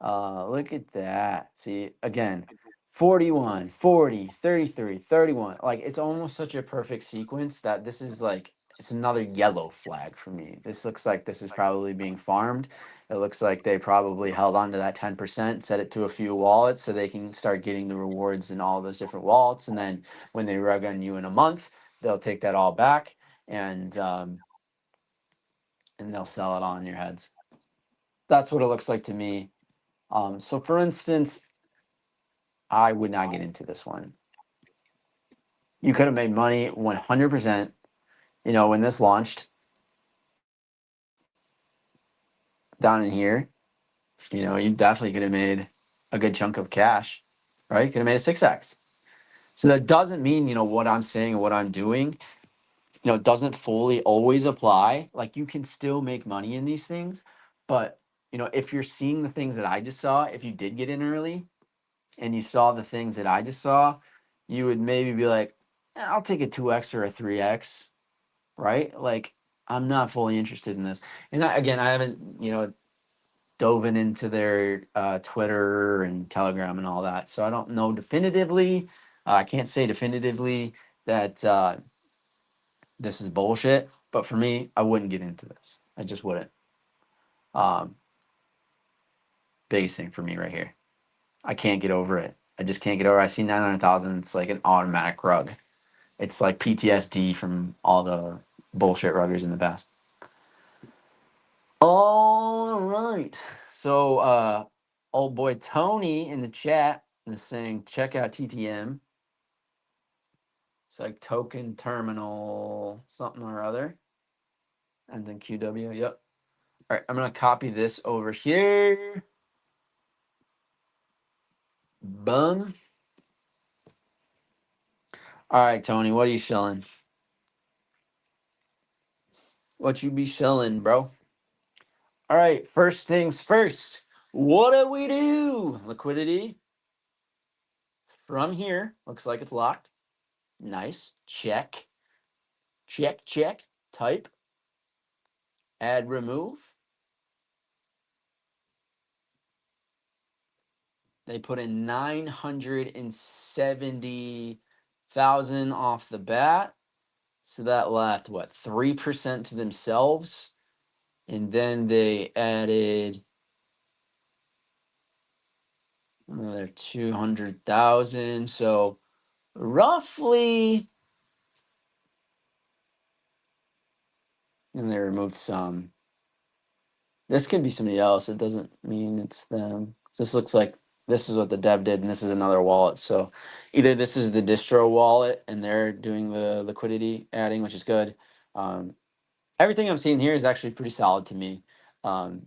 Look at that. See, again, 41, 40, 33, 31. Like, it's almost such a perfect sequence that this is like, it's another yellow flag for me. This looks like this is probably being farmed. It looks like they probably held on to that 10%, set it to a few wallets so they can start getting the rewards in all those different wallets. And then when they rug on you in a month, they'll take that all back and they'll sell it on your heads. That's what it looks like to me. So for instance, I would not get into this one. You could have made money 100%, when this launched down in here, you definitely could have made a good chunk of cash, right? You could have made a 6x. So that doesn't mean, what I'm saying and what I'm doing, doesn't fully always apply. Like, you can still make money in these things, but if you're seeing the things that I just saw, if you did get in early and you saw the things that I just saw, you would maybe be like, I'll take a 2x or a 3x, right? Like, I'm not fully interested in this. And again, I haven't, dove into their Twitter and Telegram and all that. So I don't know definitively. I can't say definitively that this is bullshit. But for me, I wouldn't get into this. I just wouldn't. Um, Biggest thing for me right here. I can't get over it. I just can't get over it. I see 900,000. It's like an automatic rug. It's like PTSD from all the bullshit ruggers in the past. All right. So old boy Tony in the chat is saying check out TTM. It's like token terminal something or other. And then QW. Yep. All right, I'm gonna copy this over here. Boom. All right, Tony, what are you shilling? What you be shilling, bro? All right, first things first. What do we do? Liquidity from here. Looks like it's locked. Nice. Check. Check, check. Type. Add, remove. They put in 970,000 off the bat. So that left, what, 3% to themselves? And then they added another 200,000. So roughly, and they removed some. This could be somebody else. It doesn't mean it's them. This looks like this is what the dev did, and this is another wallet. So either this is the distro wallet, and they're doing the liquidity adding, which is good. Everything I'm seeing here is actually pretty solid to me. Um,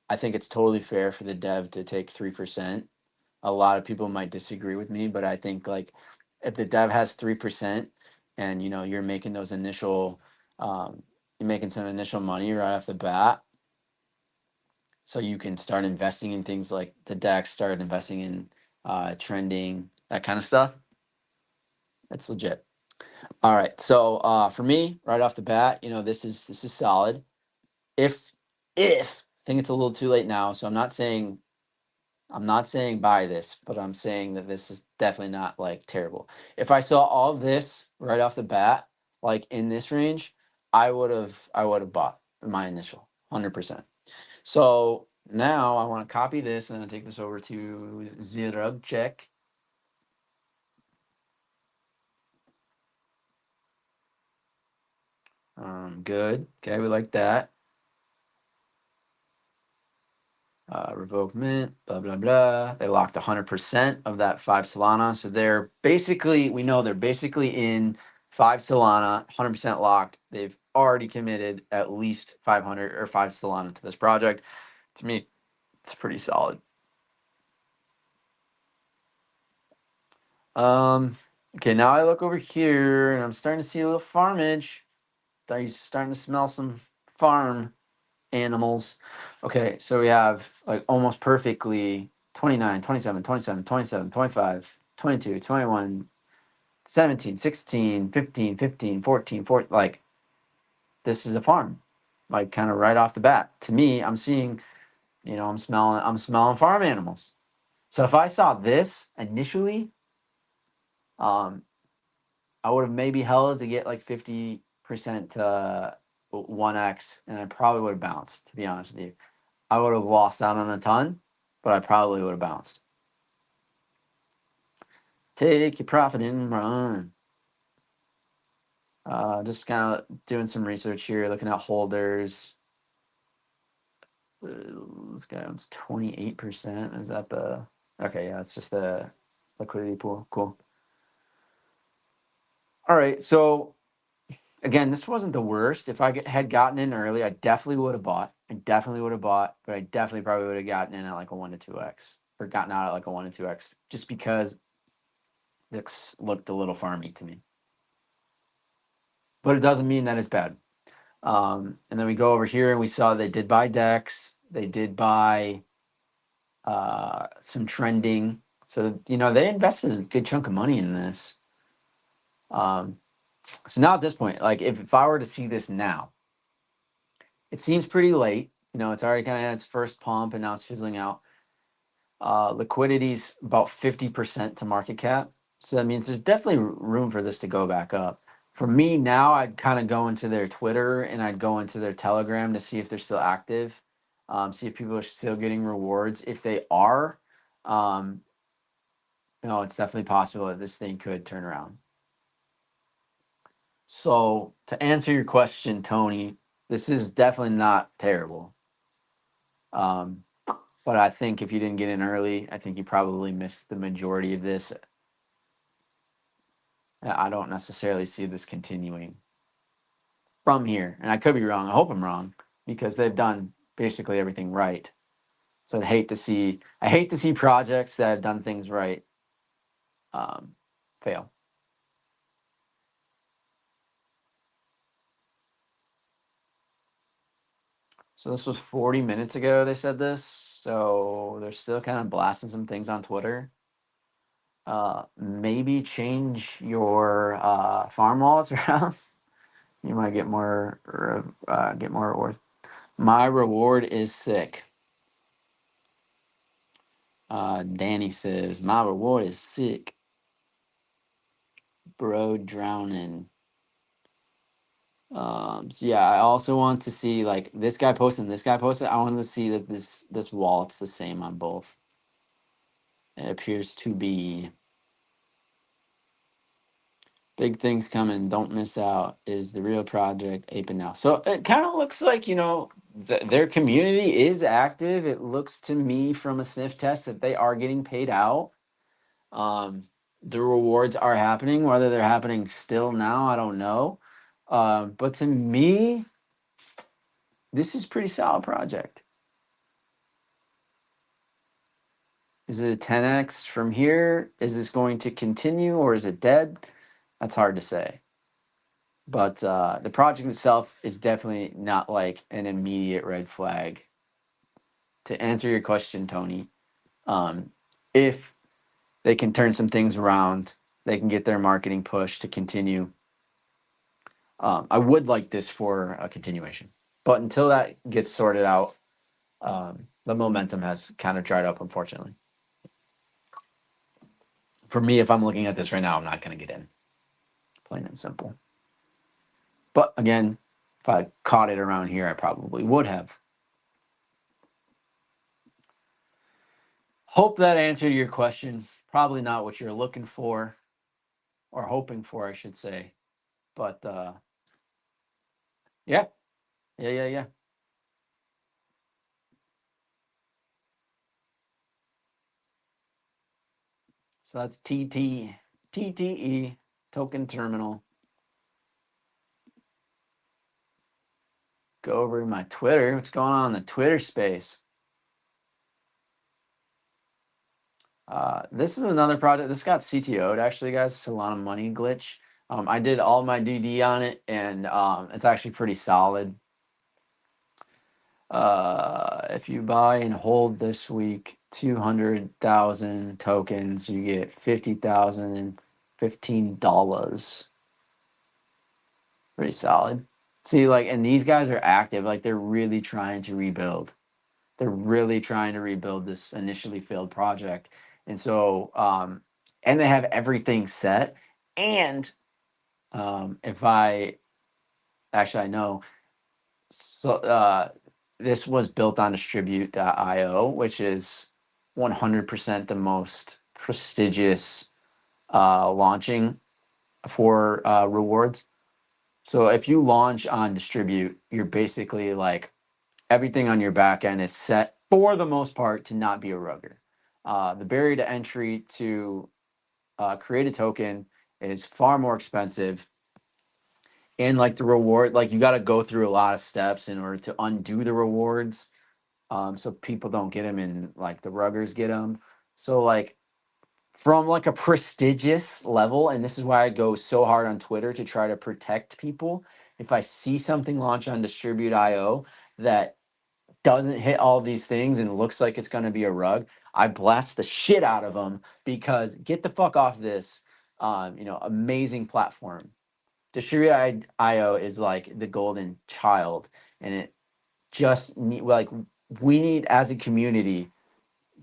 I think it's totally fair for the dev to take 3%. A lot of people might disagree with me, but I think, like, if the dev has 3% and you're making those initial, you're making some initial money right off the bat, so you can start investing in things like the DEX, start investing in trending, that kind of stuff. That's legit. All right, so for me, right off the bat, this is solid. If I think it's a little too late now, so I'm not saying buy this, but I'm saying that this is definitely not like terrible. If I saw all of this right off the bat, like in this range, I would have bought my initial 100%. So now I want to copy this and then take this over to Zero check. Good. Okay, we like that. Revoke mint, blah, blah, blah. They locked 100% of that 5 Solana. So they're basically, we know they're basically in 5 Solana, 100% locked. They've already committed at least 500 or 5 Solana to this project. To me, it's pretty solid. Okay, now I look over here and I'm starting to see a little farmage. Starting to smell some farm animals. Okay, so we have like almost perfectly 29, 27, 27, 27, 25, 22, 21, 17, 16, 15, 15, 14, 14. Like this is a farm. Like kind of right off the bat. To me, I'm seeing, I'm smelling farm animals. So if I saw this initially, um, I would have maybe held to get like 50% to 1x, and I probably would have bounced, to be honest with you. I would have lost out on a ton, but I probably would have bounced. Take your profit and run. Just kind of doing some research here, looking at holders. This guy owns 28%. Is that the... Okay, yeah, it's just the liquidity pool. Cool. All right, so again, this wasn't the worst. If I had gotten in early, I definitely would have bought. But I definitely probably would have gotten in at like a 1 to 2x, or gotten out at like a 1 to 2x, just because this looked a little farmy to me. But it doesn't mean that it's bad. And then we go over here and we saw they did buy DEX. They did buy some trending. So, they invested a good chunk of money in this. So now at this point, like if I were to see this now, it seems pretty late. It's already kind of had its first pump and now it's fizzling out. Liquidity's about 50% to market cap. So that means there's definitely room for this to go back up. For me now, I'd kind of go into their Twitter and I'd go into their Telegram to see if they're still active, see if people are still getting rewards. If they are, it's definitely possible that this thing could turn around. So to answer your question, Tony, this is definitely not terrible. But I think if you didn't get in early, I think you probably missed the majority of this. I don't necessarily see this continuing from here. And I could be wrong. I hope I'm wrong because they've done basically everything right. So I hate to see projects that have done things right fail. So this was 40 minutes ago they said this. So they're still kind of blasting some things on Twitter. Maybe change your farm wallets around. You might get more reward. My reward is sick. Danny says my reward is sick. Bro drowning. So yeah, I also want to see like this guy posted and this guy posted. I want to see that this wallet's the same on both. It appears to be. Big things coming. Don't miss out. Is the real project Ape Now? So it kind of looks like their community is active. It looks to me from a sniff test that they are getting paid out. The rewards are happening. Whether they're happening still now, I don't know. But to me, this is a pretty solid project. Is it a 10x from here? Is this going to continue or is it dead? That's hard to say. But the project itself is definitely not like an immediate red flag. To answer your question, Tony, if they can turn some things around, they can get their marketing push to continue. I would like this for a continuation. But until that gets sorted out, the momentum has kind of dried up, unfortunately. For me, if I'm looking at this right now, I'm not going to get in. Plain and simple. But again, if I caught it around here, I probably would have. Hope that answered your question. Probably not what you're looking for or hoping for, I should say. But yeah, yeah. So that's TTE token terminal. Go over to my Twitter. What's going on in the Twitter space? This is another project. This got CTO'd actually, guys. Solana money glitch. I did all my DD on it, and it's actually pretty solid. If you buy and hold this week 200,000 tokens, you get $50,015. Pretty solid. See, like, and these guys are active. Like, they're really trying to rebuild. They're really trying to rebuild this initially failed project. And so, and they have everything set. And if I actually, I know, so this was built on distribute.io, which is 100% the most prestigious launching for rewards. So if you launch on distribute, you're basically like everything on your back end is set for the most part to not be a rugger. The barrier to entry to create a token is far more expensive, and like the reward, like you got to go through a lot of steps in order to undo the rewards, so people don't get them and like the ruggers get them. So like from like a prestigious level, and this is why I go so hard on Twitter to try to protect people. If I see something launch on distribute.io that doesn't hit all these things and looks like it's going to be a rug, I blast the shit out of them because get the fuck off this, amazing platform. Distribute.io is like the golden child, and it just need like we need as a community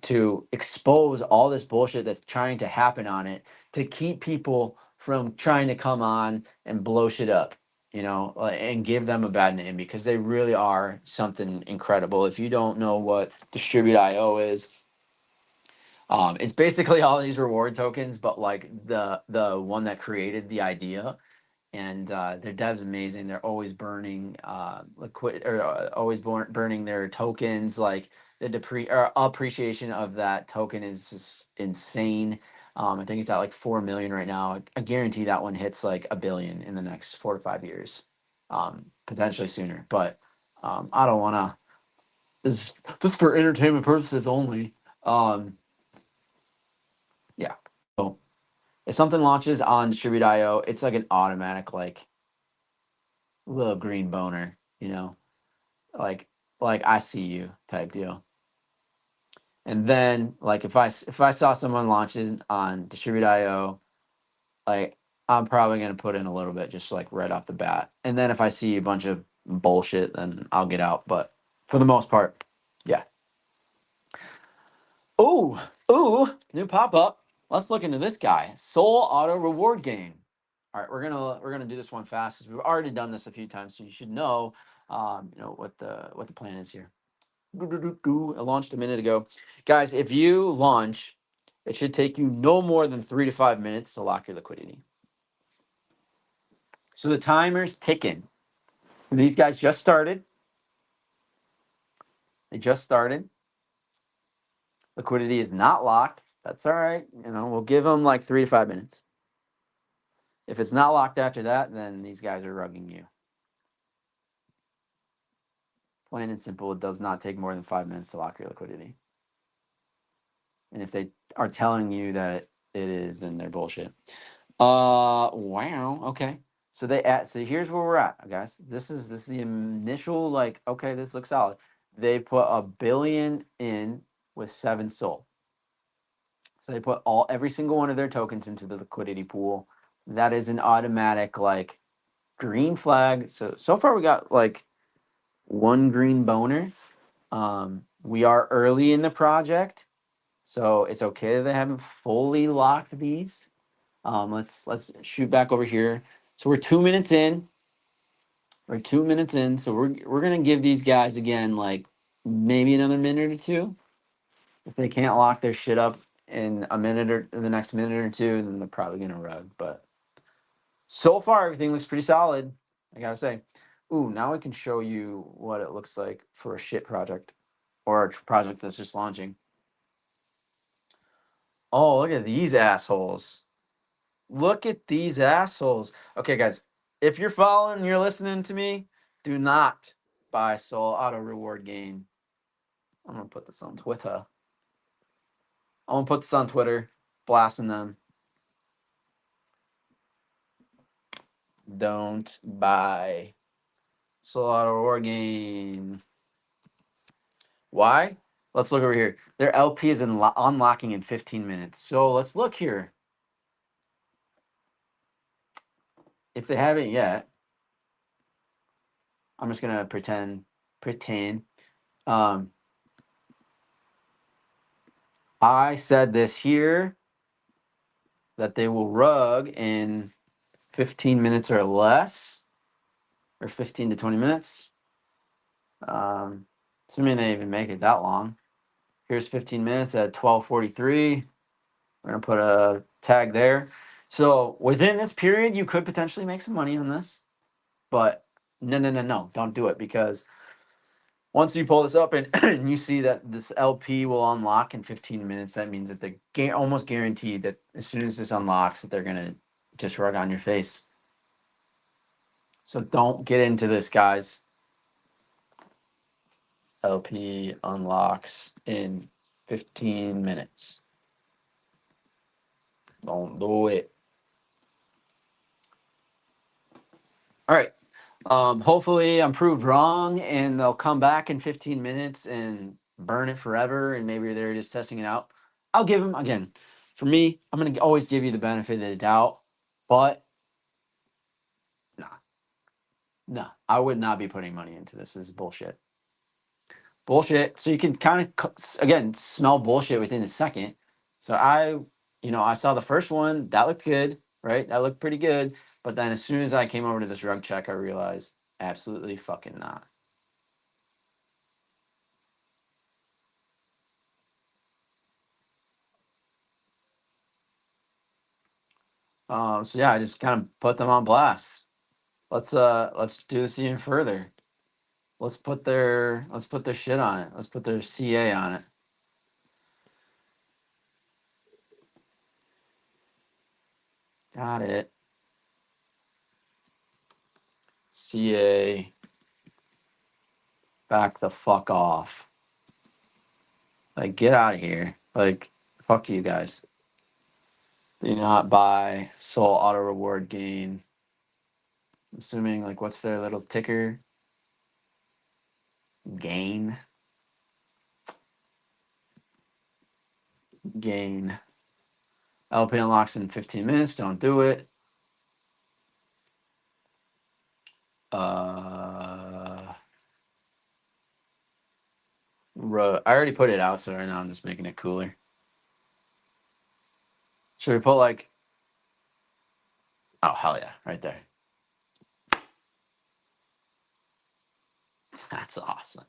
to expose all this bullshit that's trying to happen on it to keep people from trying to come on and blow shit up, and give them a bad name because they really are something incredible. If you don't know what Distribute.io is, it's basically all these reward tokens, but like the one that created the idea, and their dev's amazing. They're always burning liquid or always burning their tokens. Like the appreciation of that token is just insane. I think it's at like 4 million right now. I guarantee that one hits like a billion in the next 4 to 5 years, potentially sooner. But I don't want to. This is for entertainment purposes only. Yeah. So if something launches on Distribute.io, it's like an automatic like little green boner, like I see you type deal. And then like if I saw someone launches on Distribute.io, like I'm probably gonna put in a little bit just like right off the bat. And then if I see a bunch of bullshit, then I'll get out. But for the most part, yeah. Ooh, new pop up. Let's look into this guy. Soul Auto Reward Game. All right, we're gonna do this one fast because we've already done this a few times, so you should know, what the plan is here. It launched a minute ago, guys. If you launch, it should take you no more than 3 to 5 minutes to lock your liquidity. So the timer's ticking. So these guys just started. They just started. Liquidity is not locked. That's all right. We'll give them like 3 to 5 minutes. If it's not locked after that, then these guys are rugging you. Plain and simple, it does not take more than 5 minutes to lock your liquidity. And if they are telling you that it is, then they're bullshit. Wow. Okay. So so here's where we're at, guys. This is the initial like, okay, this looks solid. They put a billion in with 7 SOL. So they put every single one of their tokens into the liquidity pool. That is an automatic like green flag. So far we got like one green boner. We are early in the project, so it's okay that they haven't fully locked these. Let's shoot back over here. So we're 2 minutes in. We're 2 minutes in. So we're gonna give these guys again like maybe another minute or two. If they can't lock their shit up in a minute or the next minute or two, then they're probably gonna rug. But so far, everything looks pretty solid. I gotta say. Ooh, now I can show you what it looks like for a shit project or a project that's just launching. Oh, look at these assholes. Look at these assholes. Okay, guys, if you're following and you're listening to me, do not buy Soul Auto Reward Gain. I'm going to put this on Twitter. I'm going to put this on Twitter, blasting them. Don't buy Soul Auto Reward Gain. Why? Let's look over here. Their LP is unlocking in 15 minutes. So let's look here. If they haven't yet, I'm just gonna pretend. I said this here that they will rug in 15 minutes or less, or 15 to 20 minutes. Assuming they even make it that long. Here's 15 minutes at 12:43. We're gonna put a tag there. So within this period, you could potentially make some money on this, but no, don't do it, because once you pull this up and, and you see that this LP will unlock in 15 minutes, that means that they're almost guaranteed that as soon as this unlocks, that they're gonna just rug on your face. So don't get into this, guys. LP unlocks in 15 minutes. Don't do it. All right. Hopefully I'm proved wrong and they'll come back in 15 minutes and burn it forever, and maybe they're just testing it out. I'll give them, again, for me, I'm going to always give you the benefit of the doubt, but no, I would not be putting money into this. This is bullshit. Bullshit. So you can kind of, again, smell bullshit within a second. So I saw the first one, that looked good, right? That looked pretty good. But then as soon as I came over to this rug check, I realized absolutely fucking not. So yeah, I just kind of put them on blast. Let's do this even further. Let's put their shit on it. Let's put their CA on it. Got it. CA. Back the fuck off. Like, get out of here. Like, fuck you guys. Do not buy Soul Auto Reward Gain. I'm assuming, like, what's their little ticker? Gain. Gain. LP unlocks in 15 minutes. Don't do it. I already put it out, so right now I'm just making it cooler. Should we put like, oh, hell yeah, right there. That's awesome.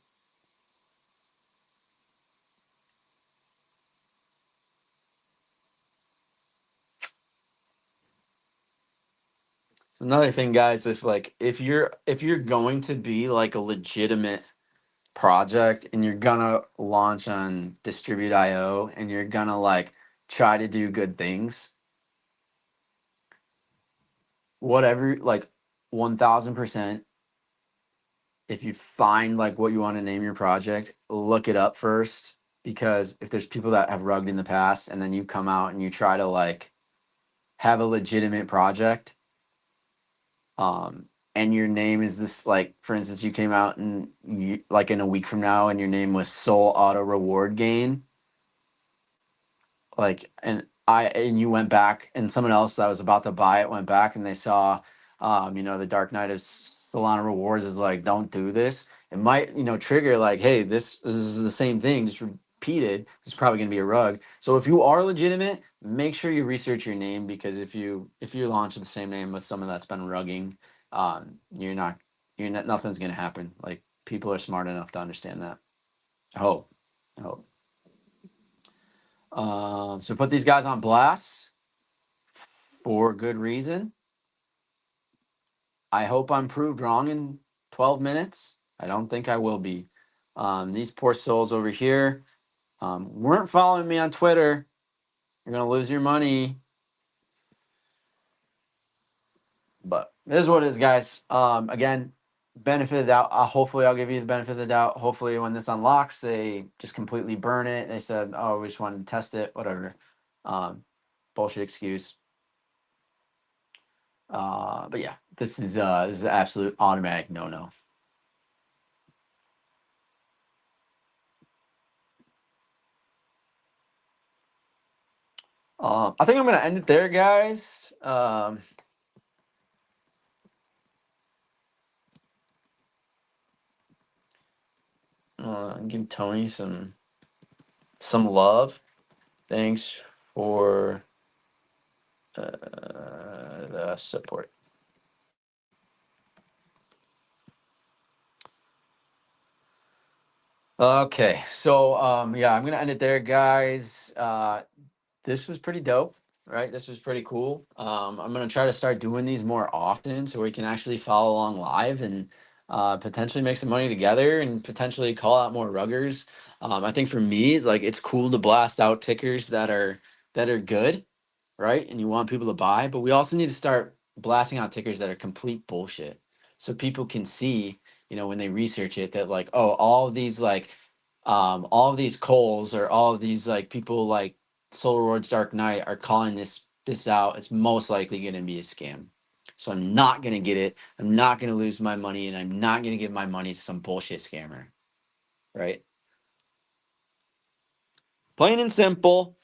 So another thing, guys, if you're going to be like a legitimate project and you're gonna launch on Distribute.io and you're gonna like try to do good things, whatever, like 1000%, if you find like what you want to name your project, look it up first, because if there's people that have rugged in the past and then you come out and you try to like have a legitimate project, and your name is this, like, for instance, you came out and you, like, in a week from now, and your name was Soul Auto Reward Gain, like, and you went back and someone else that was about to buy it went back and they saw, the Dark Knight of Solana Rewards is like, don't do this. It might, trigger like, hey, this is the same thing, just repeated. This is probably going to be a rug. So if you are legitimate, make sure you research your name, because if you launch with the same name with someone that's been rugging, nothing's going to happen. Like, people are smart enough to understand that. I hope. So put these guys on blast for good reason. I hope I'm proved wrong in 12 minutes. I don't think I will be. These poor souls over here weren't following me on Twitter. You're going to lose your money. But it is what it is, guys. Again, benefit of the doubt. Hopefully, I'll give you the benefit of the doubt. Hopefully, when this unlocks, they just completely burn it. They said, "Oh, we just wanted to test it." Whatever. Bullshit excuse. But yeah, this is an absolute automatic no. I think I'm gonna end it there, guys. Give Tony some love. Thanks for the support. Okay, so yeah, I'm gonna end it there, guys. This was pretty dope, right? This was pretty cool. I'm gonna try to start doing these more often so we can actually follow along live and potentially make some money together and potentially call out more ruggers. I think for me, like it's cool to blast out tickers that are good, right? And you want people to buy, but we also need to start blasting out tickers that are complete bullshit, so people can see, when they research it, that like, oh, all of these Coles or all of these like people like Solar Lords Dark Knight are calling this out. It's most likely going to be a scam. So I'm not going to get it. I'm not going to lose my money, and I'm not going to give my money to some bullshit scammer, right? Plain and simple.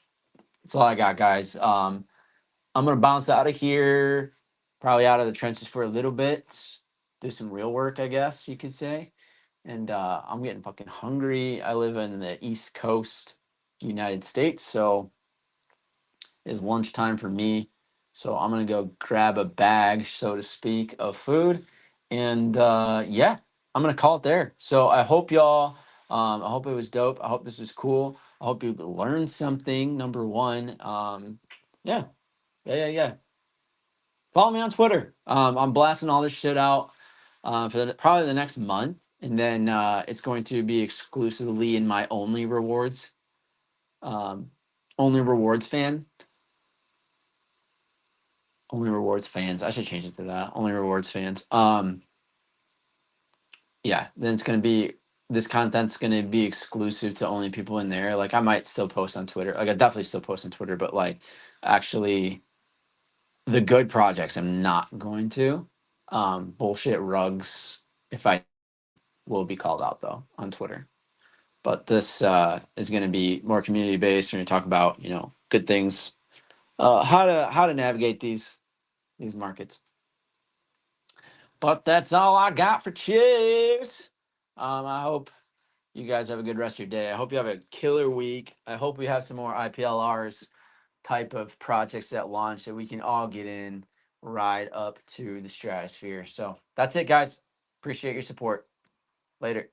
That's all I got, guys. I'm gonna bounce out of here, probably out of the trenches for a little bit, do some real work, I guess you could say. And I'm getting fucking hungry. I live in the East Coast, United States, so it's lunchtime for me. So I'm gonna go grab a bag, so to speak, of food, and yeah, I'm gonna call it there. So I hope y'all. I hope it was dope. I hope this was cool. I hope you learned something. Number one. Yeah, yeah. Follow me on Twitter. I'm blasting all this shit out for probably the next month, and then it's going to be exclusively in my only rewards, um, only rewards fan, only rewards fans. I should change it to that. Only rewards fans. Yeah. Then it's gonna be this content's gonna be exclusive to only people in there. Like I might still post on Twitter. Like I definitely still post on Twitter, but like actually the good projects I'm not going to. Bullshit rugs. If I will be called out though on Twitter. But this is going to be more community based. We're going to talk about good things, how to navigate these markets. But that's all I got for cheers. I hope you guys have a good rest of your day. I hope you have a killer week. I hope we have some more IPLRs type of projects that launch that we can all get in, ride up to the stratosphere. So that's it, guys. Appreciate your support. Later.